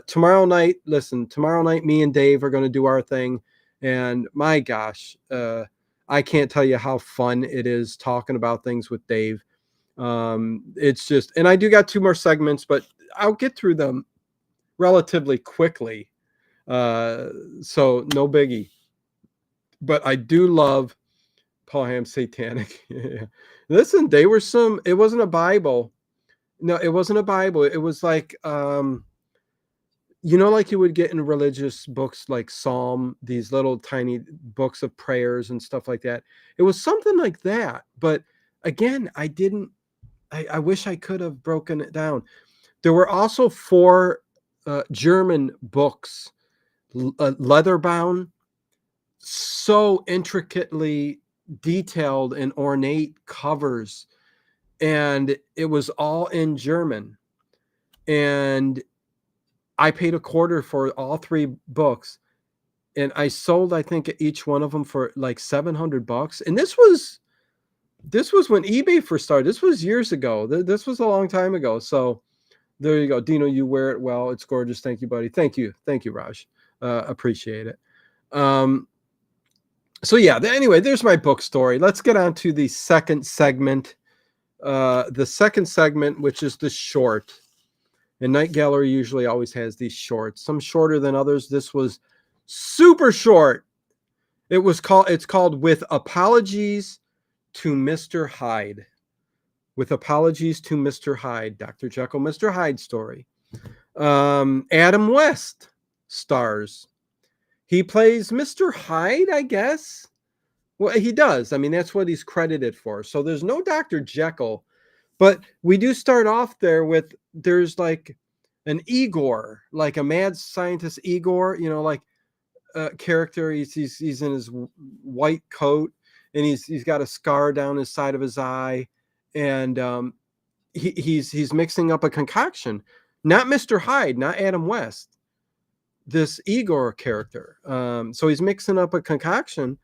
Tomorrow night, me and Dave are going to do our thing. And my gosh, I can't tell you how fun it is talking about things with Dave. It's just, and I do got 2 more segments, but I'll get through them relatively quickly. So no biggie. But I do love Paul Ham satanic. Yeah. Listen, they were it wasn't a Bible. No, it wasn't a Bible. It was like, like you would get in religious books like Psalm, these little tiny books of prayers and stuff like that. It was something like that. But again, I wish I could have broken it down. There were also 4 German books, leather bound, so intricately detailed and ornate covers, and it was all in German. And I paid a quarter for all 3 books, and I sold, I think, each one of them for like $700. And this was when eBay first started. This was years ago. This was a long time ago. So there you go. Dino, you wear it well. It's gorgeous. Thank you, buddy. Thank you, Raj. Appreciate it. So yeah, anyway, there's my book story. Let's get on to the second segment. The second segment, which is the short. And Night Gallery usually always has these shorts, some shorter than others. This was super short. It's called With Apologies to Mr. Hyde. With Apologies to Mr. Hyde, Dr. Jekyll, Mr. Hyde story. Adam West stars. He plays Mr. Hyde, I guess. Well, he does. I mean, that's what he's credited for. So there's no Dr. Jekyll, but we do start off there with, there's like an Igor, like a mad scientist Igor, like character. He's in his white coat, and he's got a scar down his side of his eye, and he's mixing up a concoction. Not Mr. Hyde, not Adam West. This Igor character. So he's mixing up a concoction,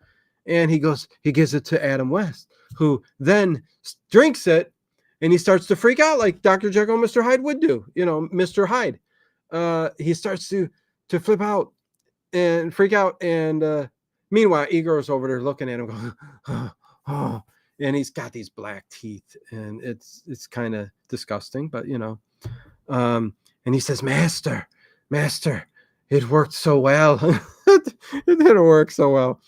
and he gives it to Adam West, who then drinks it, and he starts to freak out like Dr. Jekyll and Mr. Hyde would do. Mr. Hyde. He starts to flip out and freak out, and meanwhile, Igor's over there looking at him going, oh, and he's got these black teeth, and it's kind of disgusting, but and he says, Master, it worked so well. It didn't work so well.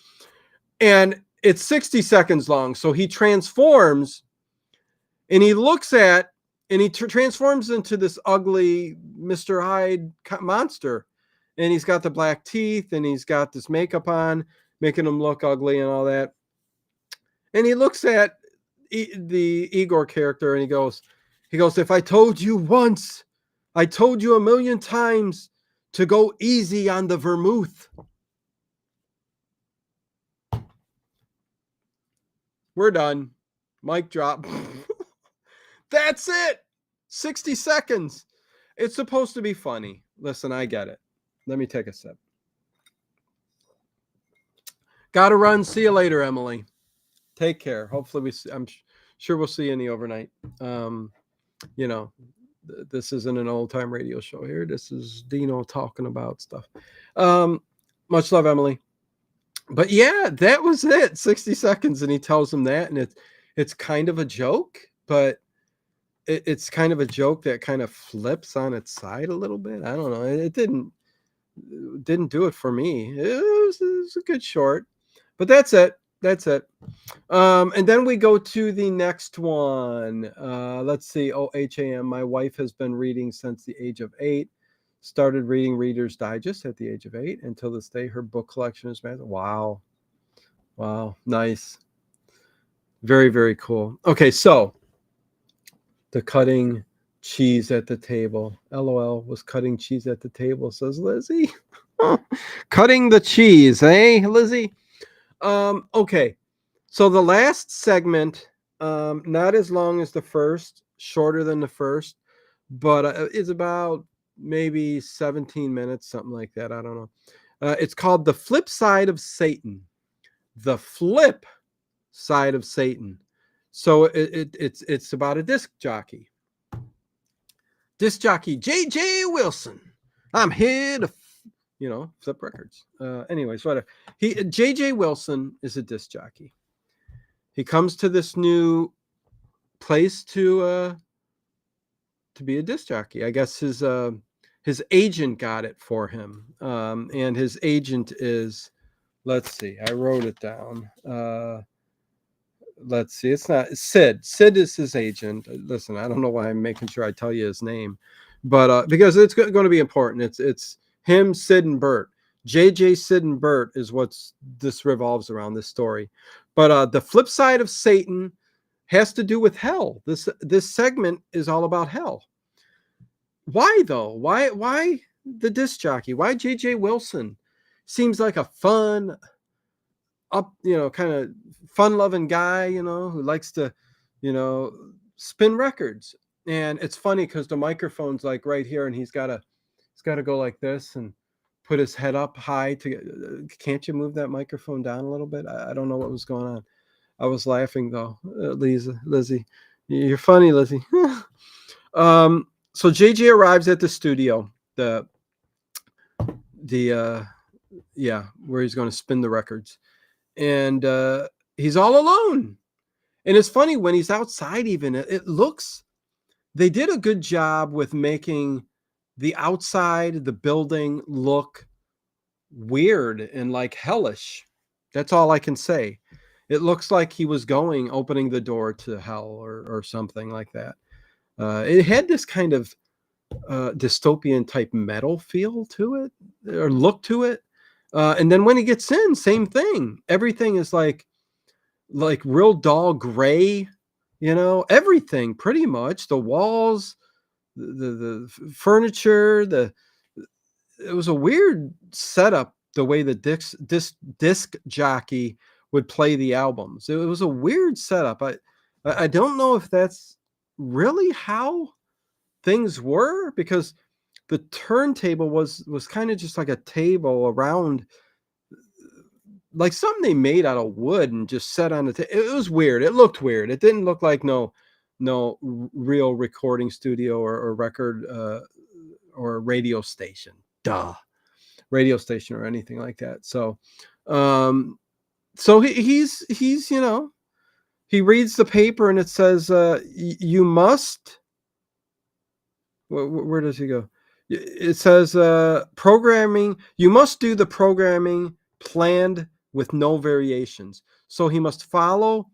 And it's 60 seconds long. So he transforms, and he transforms into this ugly Mr. Hyde monster. And he's got the black teeth, and he's got this makeup on, making him look ugly and all that. And he looks at the Igor character, and he goes, if I told you once, I told you a million times to go easy on the vermouth. We're done. Mic drop. That's it. 60 seconds. It's supposed to be funny. Listen, I get it. Let me take a sip. Gotta run. See you later, Emily. Take care. Hopefully I'm sure we'll see you in the overnight. This isn't an old time radio show here. This is Dino talking about stuff. Much love, Emily. But yeah, that was it. 60 seconds. And he tells him that, and it's kind of a joke, but it's kind of a joke that kind of flips on its side a little bit. I don't know. It didn't do it for me. It was a good short, but that's it. And then we go to the next one. Let's see. HAM. My wife has been reading since the age of 8. Started reading Reader's Digest at the age of 8. Until this day, her book collection is massive. Wow. Nice. Very, very cool. Okay, so the cutting cheese at the table. LOL was cutting cheese at the table, says Lizzie. Cutting the cheese, eh, Lizzie? Okay, so the last segment, not as long as the first, shorter than the first, but it's about maybe 17 minutes, something like that. I don't know. It's called The Flip Side of Satan. The Flip Side of Satan. So it's about a disc jockey. Disc jockey J.J. Wilson. I'm here to, flip records. Anyways, whatever. J.J. Wilson is a disc jockey. He comes to this new place to be a disc jockey. I guess his agent got it for him, and his agent is, let's see, I wrote it down. Let's see, it's not Sid. Sid is his agent. Listen, I don't know why I'm making sure I tell you his name, but because it's going to be important. It's him, Sid, and Bert. JJ, Sid, and Bert is what's this revolves around, this story. But the flip side of Satan has to do with hell. This segment is all about hell. Why though? Why the disc jockey? Why JJ Wilson? Seems like a fun, kind of fun-loving guy, who likes to, spin records. And it's funny because the microphone's like right here, and he's got to go like this and put his head up high to. Can't you move that microphone down a little bit? I don't know what was going on. I was laughing though, Lizzie. You're funny, Lizzie. So JJ arrives at the studio, the where he's going to spin the records, and he's all alone. And it's funny when he's outside. Even it looks, they did a good job with making the outside, the building, look weird and like hellish. That's all I can say. It looks like he was opening the door to hell or something like that. It had this kind of dystopian type metal feel to it, or look to it. And then when he gets in, same thing. Everything is like real dull gray, everything pretty much. The walls, the furniture, it was a weird setup, the way the disc jockey would play the albums. It was a weird setup. I don't know if that's really how things were, because the turntable was kind of just like a table around, like something they made out of wood and just set on the table. It was weird. It looked weird. It didn't look like no real recording studio or record or radio station. Radio station or anything like that. So he's he reads the paper and it says you must, where does he go? It says programming, you must do the programming planned with no variations. So he must follow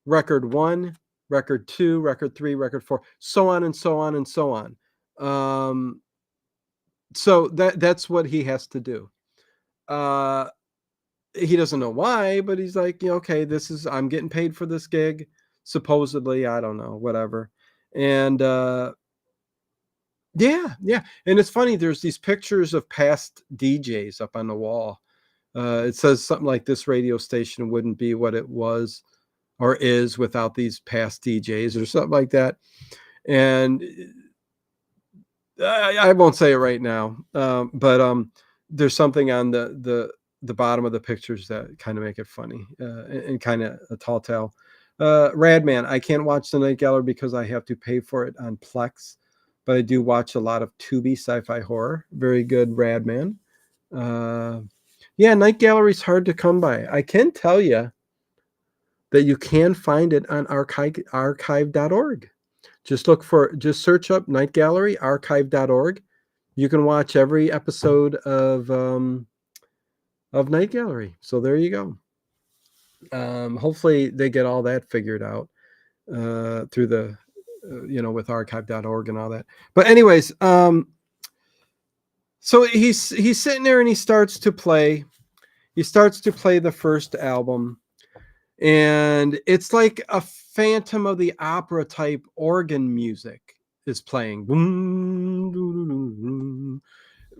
record 1, record 2, record 3, record 4, so on and so on and so on. So that's what he has to do. He doesn't know why, but he's like, okay, I'm getting paid for this gig, supposedly. I don't know, whatever. And yeah. And it's funny, there's these pictures of past DJs up on the wall. It says something like, this radio station wouldn't be what it was or is without these past DJs, or something like that. And I won't say it right now, but there's something on the bottom of the pictures that kind of make it funny and kind of a tall tale. Radman, I can't watch the Night Gallery because I have to pay for it on Plex, but I do watch a lot of Tubi sci-fi horror. Very good, Radman. Yeah, Night Gallery's hard to come by. I can tell you that you can find it on archive.org. Just search up Night Gallery, archive.org. You can watch every episode of Night Gallery. So there you go. Hopefully they get all that figured out through the, with archive.org and all that. But anyways, so he's sitting there and he starts to play. He starts to play the first album. And it's like a Phantom of the Opera type organ music is playing.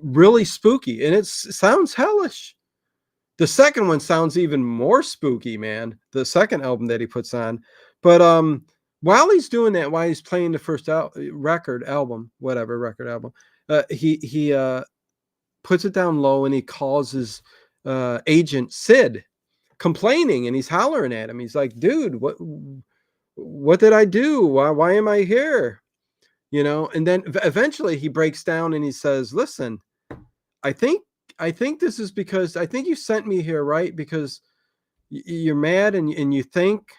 Really spooky. And it sounds hellish. The second one sounds even more spooky, man. The second album that he puts on. But While he's doing that, while he's playing the first record album, whatever record album, he puts it down low and he calls his agent Sid, complaining, and he's hollering at him. He's like, "Dude, what did I do? Why am I here?" You know. And then eventually he breaks down and he says, "Listen, I think I think this is because I think you sent me here, right? Because you're mad and you think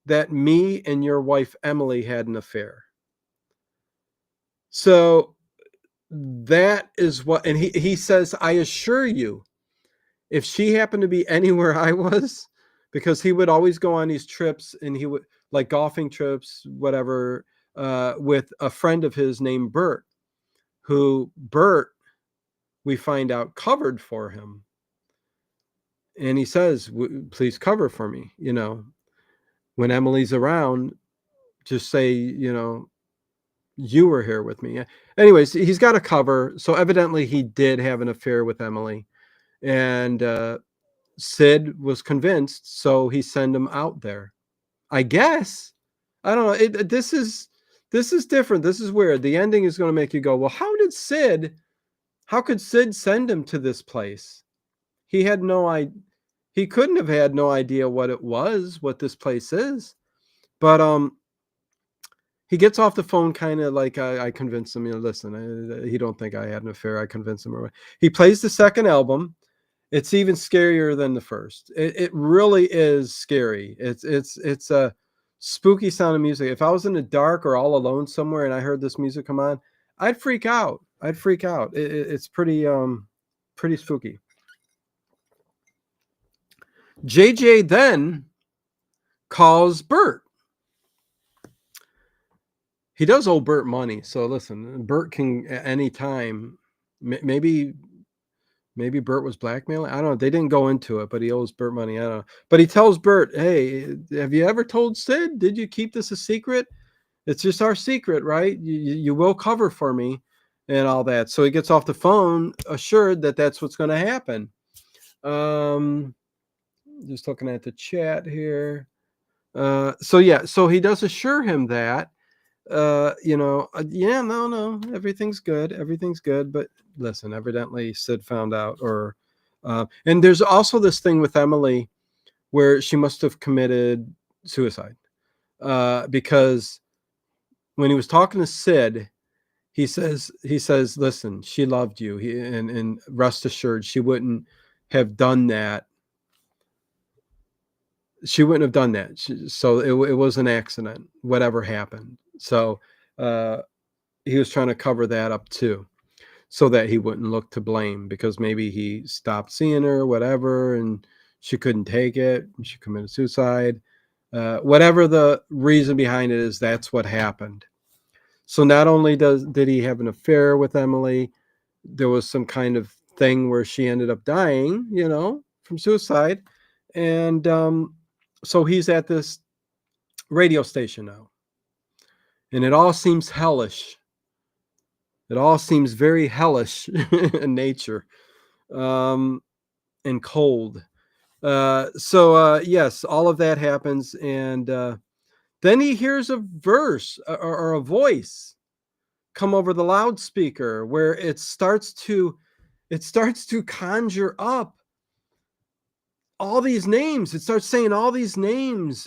that me and your wife Emily had an affair." So that is what, and he says, "I assure you, if she happened to be anywhere I was," because he would always go on these trips, and he would, like, golfing trips, whatever, with a friend of his named Bert, who Bert, we find out, covered for him. And he says, "Please cover for me, when Emily's around, just say, you were here with me." Anyways, he's got a cover. So evidently he did have an affair with Emily. And Sid was convinced, so he sent him out there. I guess. I don't know. This is different. This is weird. The ending is going to make you go, well, how could Sid send him to this place? He had no idea. He couldn't have had no idea what it was, what this place is. But he gets off the phone kind of like, I convinced him, listen, he don't think I had an affair. I convinced him. He plays the second album. It's even scarier than the first. It really is scary. It's a spooky sound of music. If I was in the dark or all alone somewhere and I heard this music come on, I'd freak out. It's pretty spooky. JJ then calls Bert. He does owe Bert money. So listen, Bert can at any time, maybe Bert was blackmailing. I don't know. They didn't go into it, but he owes Bert money. I don't know. But he tells Bert, "Hey, have you ever told Sid? Did you keep this a secret? It's just our secret, right? You will cover for me and all that." So he gets off the phone, assured that that's what's going to happen. Just looking at the chat here. So he does assure him that, yeah, no, everything's good. But listen, evidently Sid found out, and there's also this thing with Emily where she must have committed suicide, because when he was talking to Sid, he says, "Listen, she loved you, and rest assured, she wouldn't have done that. She wouldn't have done that. So it was an accident, whatever happened." So he was trying to cover that up too, so that he wouldn't look to blame, because maybe he stopped seeing her, whatever, and she couldn't take it. She committed suicide. Whatever the reason behind it is, that's what happened. So not only did he have an affair with Emily, there was some kind of thing where she ended up dying, from suicide. And so he's at this radio station now, and it all seems hellish. It all seems very hellish in nature, and cold. Yes, all of that happens, and then he hears a verse, or a voice come over the loudspeaker, where it starts to conjure up all these names. It starts saying all these names,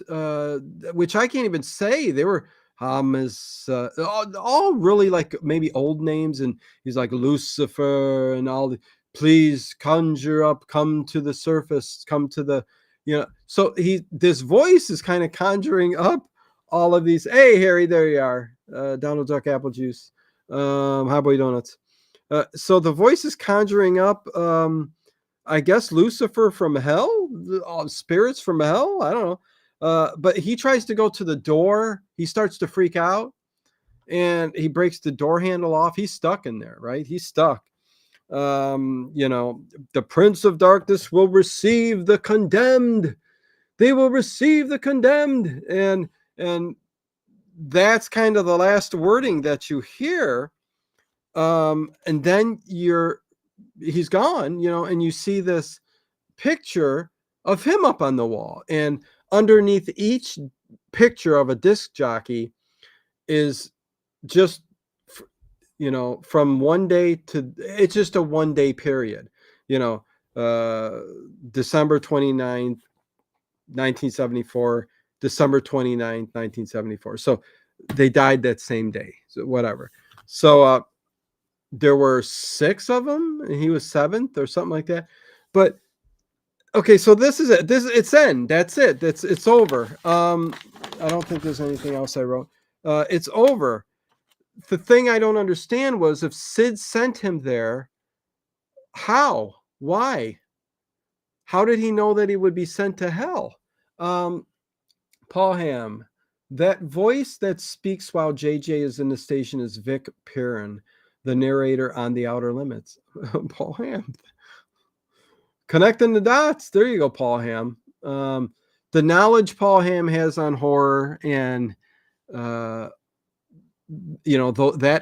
which I can't even say. They were Hamas, all really like maybe old names, and he's like Lucifer and all the, "Please conjure up, come to the surface, come to the," So this voice is kind of conjuring up all of these. Hey, Harry, there you are. Donald Duck, apple juice. Highboy donuts. So the voice is conjuring up, I guess, Lucifer from hell, spirits from hell. I don't know. But he tries to go to the door. He starts to freak out, and he breaks the door handle off. He's stuck in there, right? He's stuck. The Prince of Darkness will receive the condemned. They will receive the condemned. And that's kind of the last wording that you hear. And then he's gone, and you see this picture of him up on the wall, and underneath each picture of a disc jockey is just, from one day to, it's just a 1 day period, December 29th, 1974, December 29th, 1974. So they died that same day. So whatever. So there were 6 of them and he was 7th or something like that. But okay, so this is it. It's end. That's it. It's over. I don't think there's anything else I wrote. It's over. The thing I don't understand was if Sid sent him there, how? Why? How did he know that he would be sent to hell? Paul Ham, that voice that speaks while JJ is in the station is Vic Perrin, the narrator on The Outer Limits. Paul Ham. Connecting the dots. There you go, Paul Ham. The knowledge Paul Ham has on horror and, that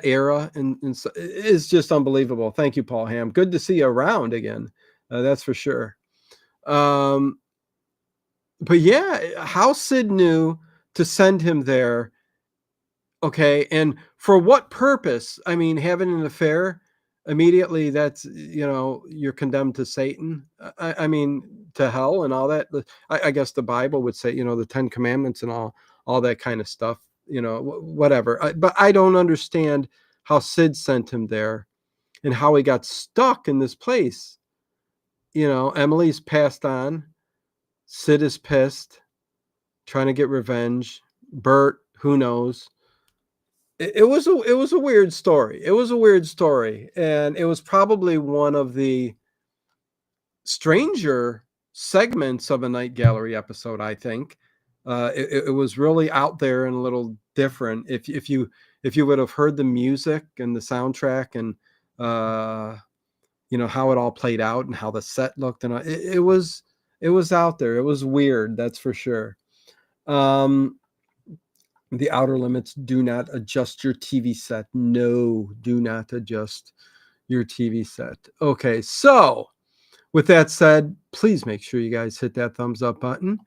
era and is just unbelievable. Thank you, Paul Ham. Good to see you around again. That's for sure. But yeah, how Sid knew to send him there. Okay. And for what purpose? I mean, having an affair immediately, that's, you're condemned to Satan. I mean, to hell and all that. I guess the Bible would say, the 10 Commandments and all that kind of stuff, whatever. But I don't understand how Sid sent him there and how he got stuck in this place. Emily's passed on. Sid is pissed, trying to get revenge. Bert, who knows? It was a weird story. It was a weird story, and it was probably one of the stranger segments of a Night Gallery episode. I think it was really out there and a little different. If you would have heard the music and the soundtrack and how it all played out and how the set looked, and it was out there. It was weird, that's for sure. The Outer Limits, do not adjust your TV set. No, do not adjust your TV set. Okay, so with that said, please make sure you guys hit that thumbs up button.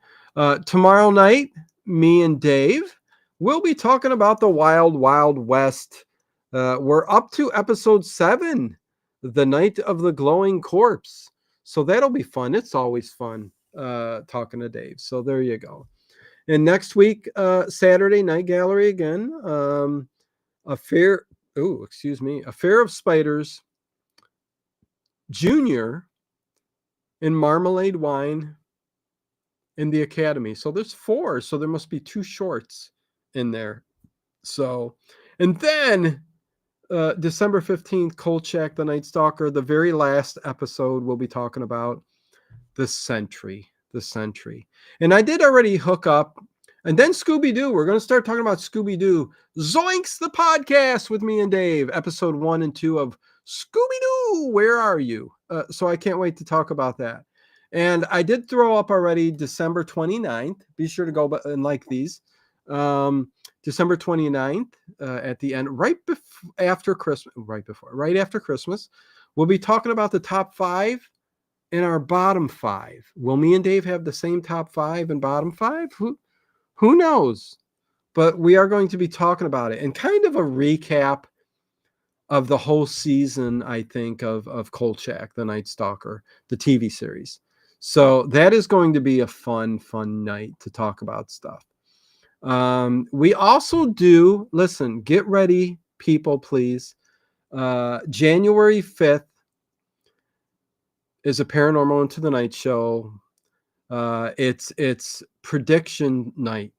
Tomorrow night, me and Dave will be talking about the Wild Wild West. We're up to episode 7, The Night of the Glowing Corpse. So that'll be fun. It's always fun talking to Dave. So there you go. And next week, Saturday, Night Gallery again. Affair of Spiders, Junior, and Marmalade Wine in the Academy. So there's 4. So there must be 2 shorts in there. So, and then December 15th, Kolchak, the Night Stalker. The very last episode we'll be talking about the Sentry. And I did already hook up. And then Scooby-Doo. We're going to start talking about Scooby-Doo. Zoinks, the podcast with me and Dave. Episode 1 and 2 of Scooby-Doo, Where Are You? So I can't wait to talk about that. And I did throw up already December 29th. Be sure to go and like these. December 29th at the end, right after Christmas, right after Christmas, we'll be talking about the top 5 and our bottom 5. Will me and Dave have the same top 5 and bottom 5? Who knows? But we are going to be talking about it and kind of a recap of the whole season, I think, of Kolchak, the Night Stalker, the TV series. So that is going to be a fun night to talk about stuff. We also do, listen, get ready, people, please. January 5th is a Paranormal Into the Night show. It's prediction night,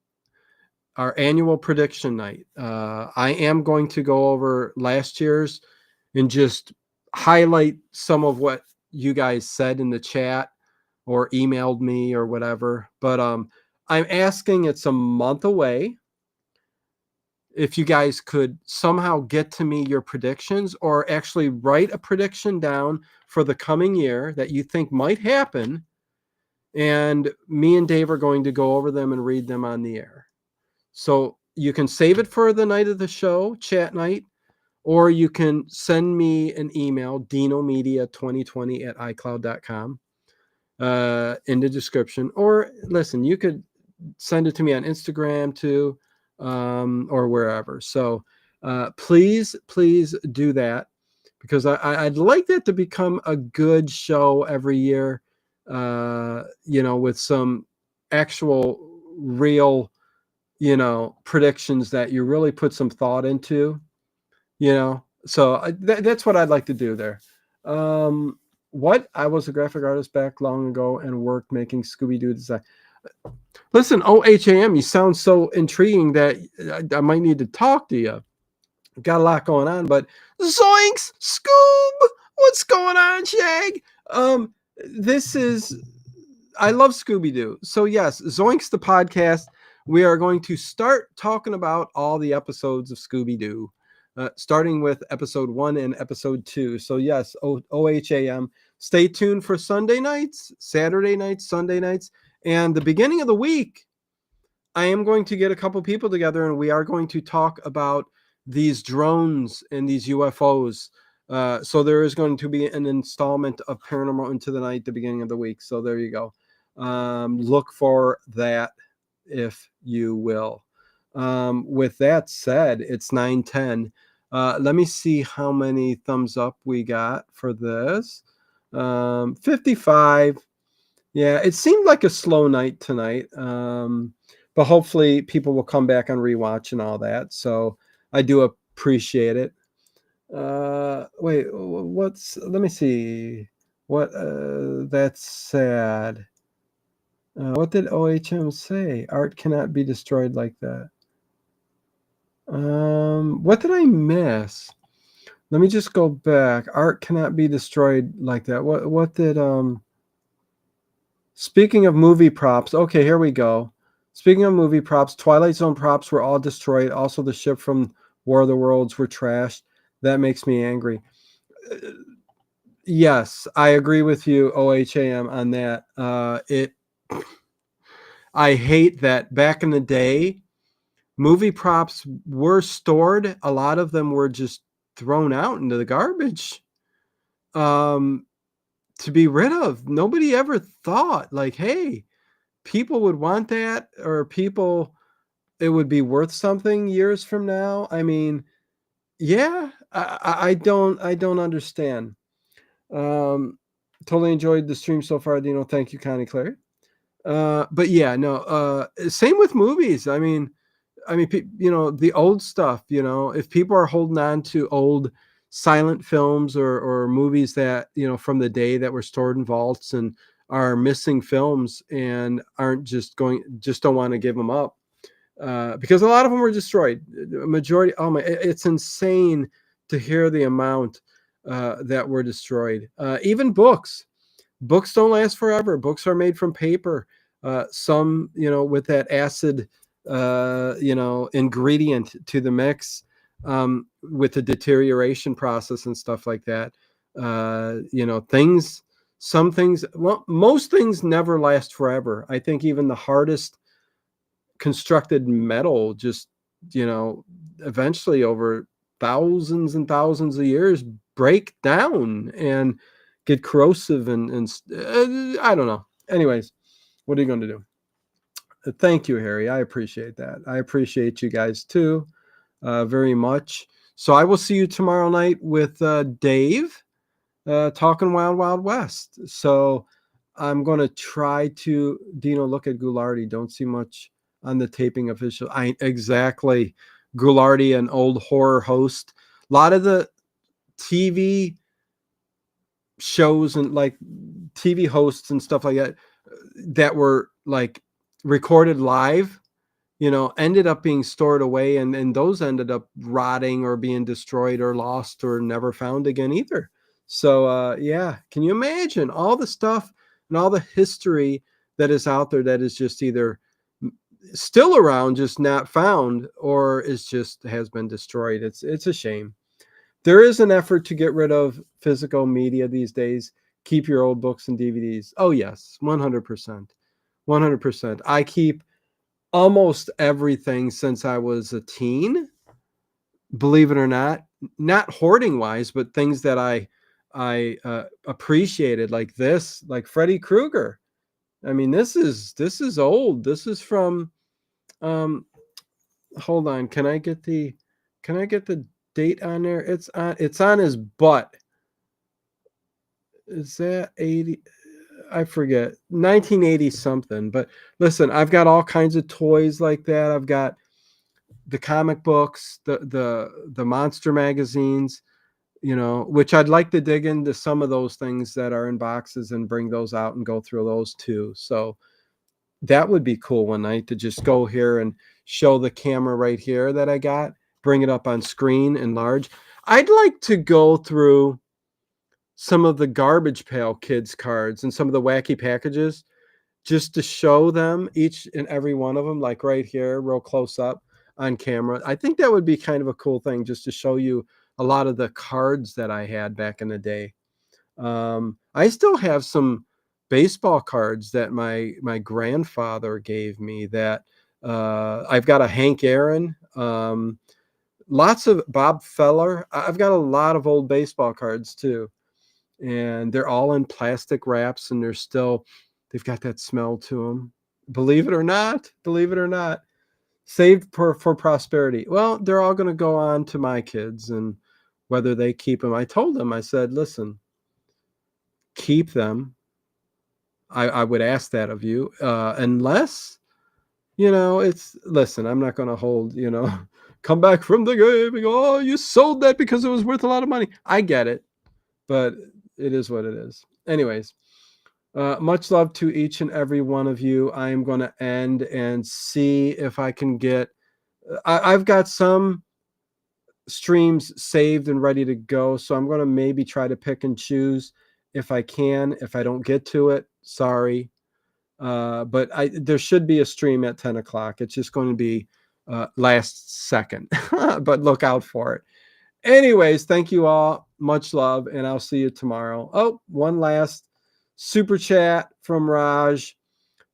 our annual prediction night. I am going to go over last year's and just highlight some of what you guys said in the chat or emailed me or whatever. But I'm asking, it's a month away. If you guys could somehow get to me your predictions or actually write a prediction down for the coming year that you think might happen. And me and Dave are going to go over them and read them on the air. So you can save it for the night of the show, chat night, or you can send me an email, dinomedia2020@icloud.com, in the description. Or listen, you could send it to me on Instagram too, or wherever. So please do that, because I'd like that to become a good show every year, with some actual real, predictions that you really put some thought into, So that's what I'd like to do there. What? I was a graphic artist back long ago and worked making Scooby-Doo design. Listen, OHAM, you sound so intriguing that I might need to talk to you. Got a lot going on, but zoinks, Scoob! What's going on, Shag? This is I love Scooby-Doo. So yes, Zoinks the podcast. We are going to start talking about all the episodes of Scooby-Doo, starting with episode 1 and episode 2. So yes, OHAM. Stay tuned for Sunday nights, Saturday nights, Sunday nights, and the beginning of the week. I am going to get a couple people together, and we are going to talk about these drones and these UFOs. So there is going to be an installment of Paranormal Into the Night at the beginning of the week. So there you go. Look for that, if you will. With that said, it's 9:10. Let me see how many thumbs up we got for this. 55. Yeah, it seemed like a slow night tonight. But hopefully people will come back on rewatch and all that. So I do appreciate it. Wait, let me see. That's sad. What did OHM say? Art cannot be destroyed like that. What did I miss? Let me just go back. Art cannot be destroyed like that. What did Speaking of movie props, okay, here we go. Speaking of movie props, Twilight Zone props were all destroyed. Also, the ship from War of the Worlds were trashed. That makes me angry. Yes, I agree with you, OHAM, on that. I hate that back in the day, movie props were stored. A lot of them were just thrown out into the garbage, to be rid of. Nobody ever thought, like, hey, people would want that, or it would be worth something years from now. I mean, yeah, I don't understand. Totally enjoyed the stream so far, Dino. Thank you, Connie Claire. But yeah, no, same with movies. I mean, the old stuff, if people are holding on to old silent films or movies that, from the day that were stored in vaults and are missing films and just don't want to give them up, because a lot of them were destroyed. Majority, it's insane to hear the amount that were destroyed. Even books don't last forever. Books are made from paper. Some, with that acid, ingredient to the mix, with the deterioration process and stuff like that. Some things, well, most things never last forever. I think even the hardest constructed metal just, eventually over thousands and thousands of years break down and get corrosive and I don't know. Anyways, what are you going to do? Thank you, Harry. I appreciate that. I appreciate you guys too, very much. So I will see you tomorrow night with Dave, talking Wild Wild West. So I'm going to try to, Dino, look at Goulardi. Don't see much on the taping official. Exactly. Goulardi, an old horror host. A lot of the TV shows and like TV hosts and stuff like that were like recorded live, ended up being stored away, and those ended up rotting or being destroyed or lost or never found again either. So yeah, can you imagine all the stuff and all the history that is out there that is just either still around, just not found, or has been destroyed? It's a shame. There is an effort to get rid of physical media these days. Keep your old books and DVDs. Oh yes, 100%. 100%. I keep almost everything since I was a teen, believe it or not hoarding wise, but things that I appreciated, like Freddy Krueger. I mean, this is old. This is from um hold on. Can I get the date on there? It's on his butt. Is that 80? I forget. 1980 something. But listen, I've got all kinds of toys like that. I've got the comic books, the monster magazines, which I'd like to dig into some of those things that are in boxes and bring those out and go through those too. So that would be cool one night to just go here and show the camera right here that I got, bring it up on screen and large. I'd like to go through some of the Garbage Pail Kids cards and some of the wacky packages just to show them each and every one of them, like right here, real close up on camera. I think that would be kind of a cool thing just to show you a lot of the cards that I had back in the day. I still have some baseball cards that my grandfather gave me that I've got a Hank Aaron, lots of Bob Feller. I've got a lot of old baseball cards too, and they're all in plastic wraps, and they've got that smell to them. Believe it or not, saved for prosperity. Well, they're all going to go on to my kids, and whether they keep them, I told them, I said, listen, keep them. I would ask that of you, unless it's listen. I'm not going to hold come back from the grave and go, oh, you sold that because it was worth a lot of money. I get it, but it is what it is. Anyways, much love to each and every one of you. I am going to end and see if I can get. I've got some streams saved and ready to go, so I'm going to maybe try to pick and choose if I can. If I don't get to it, sorry. But there should be a stream at 10 o'clock. It's just going to be last second, but look out for it. Anyways, thank you all. Much love, and I'll see you tomorrow. Oh, one last super chat from Raj.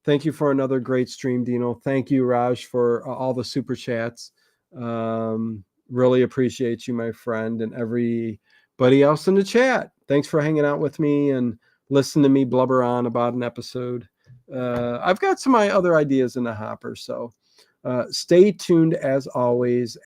Thank you for another great stream, Dino. Thank you, Raj, for all the super chats. Really appreciate you, my friend, and everybody else in the chat. Thanks for hanging out with me and listening to me blubber on about an episode. I've got some of my other ideas in the hopper, so stay tuned as always.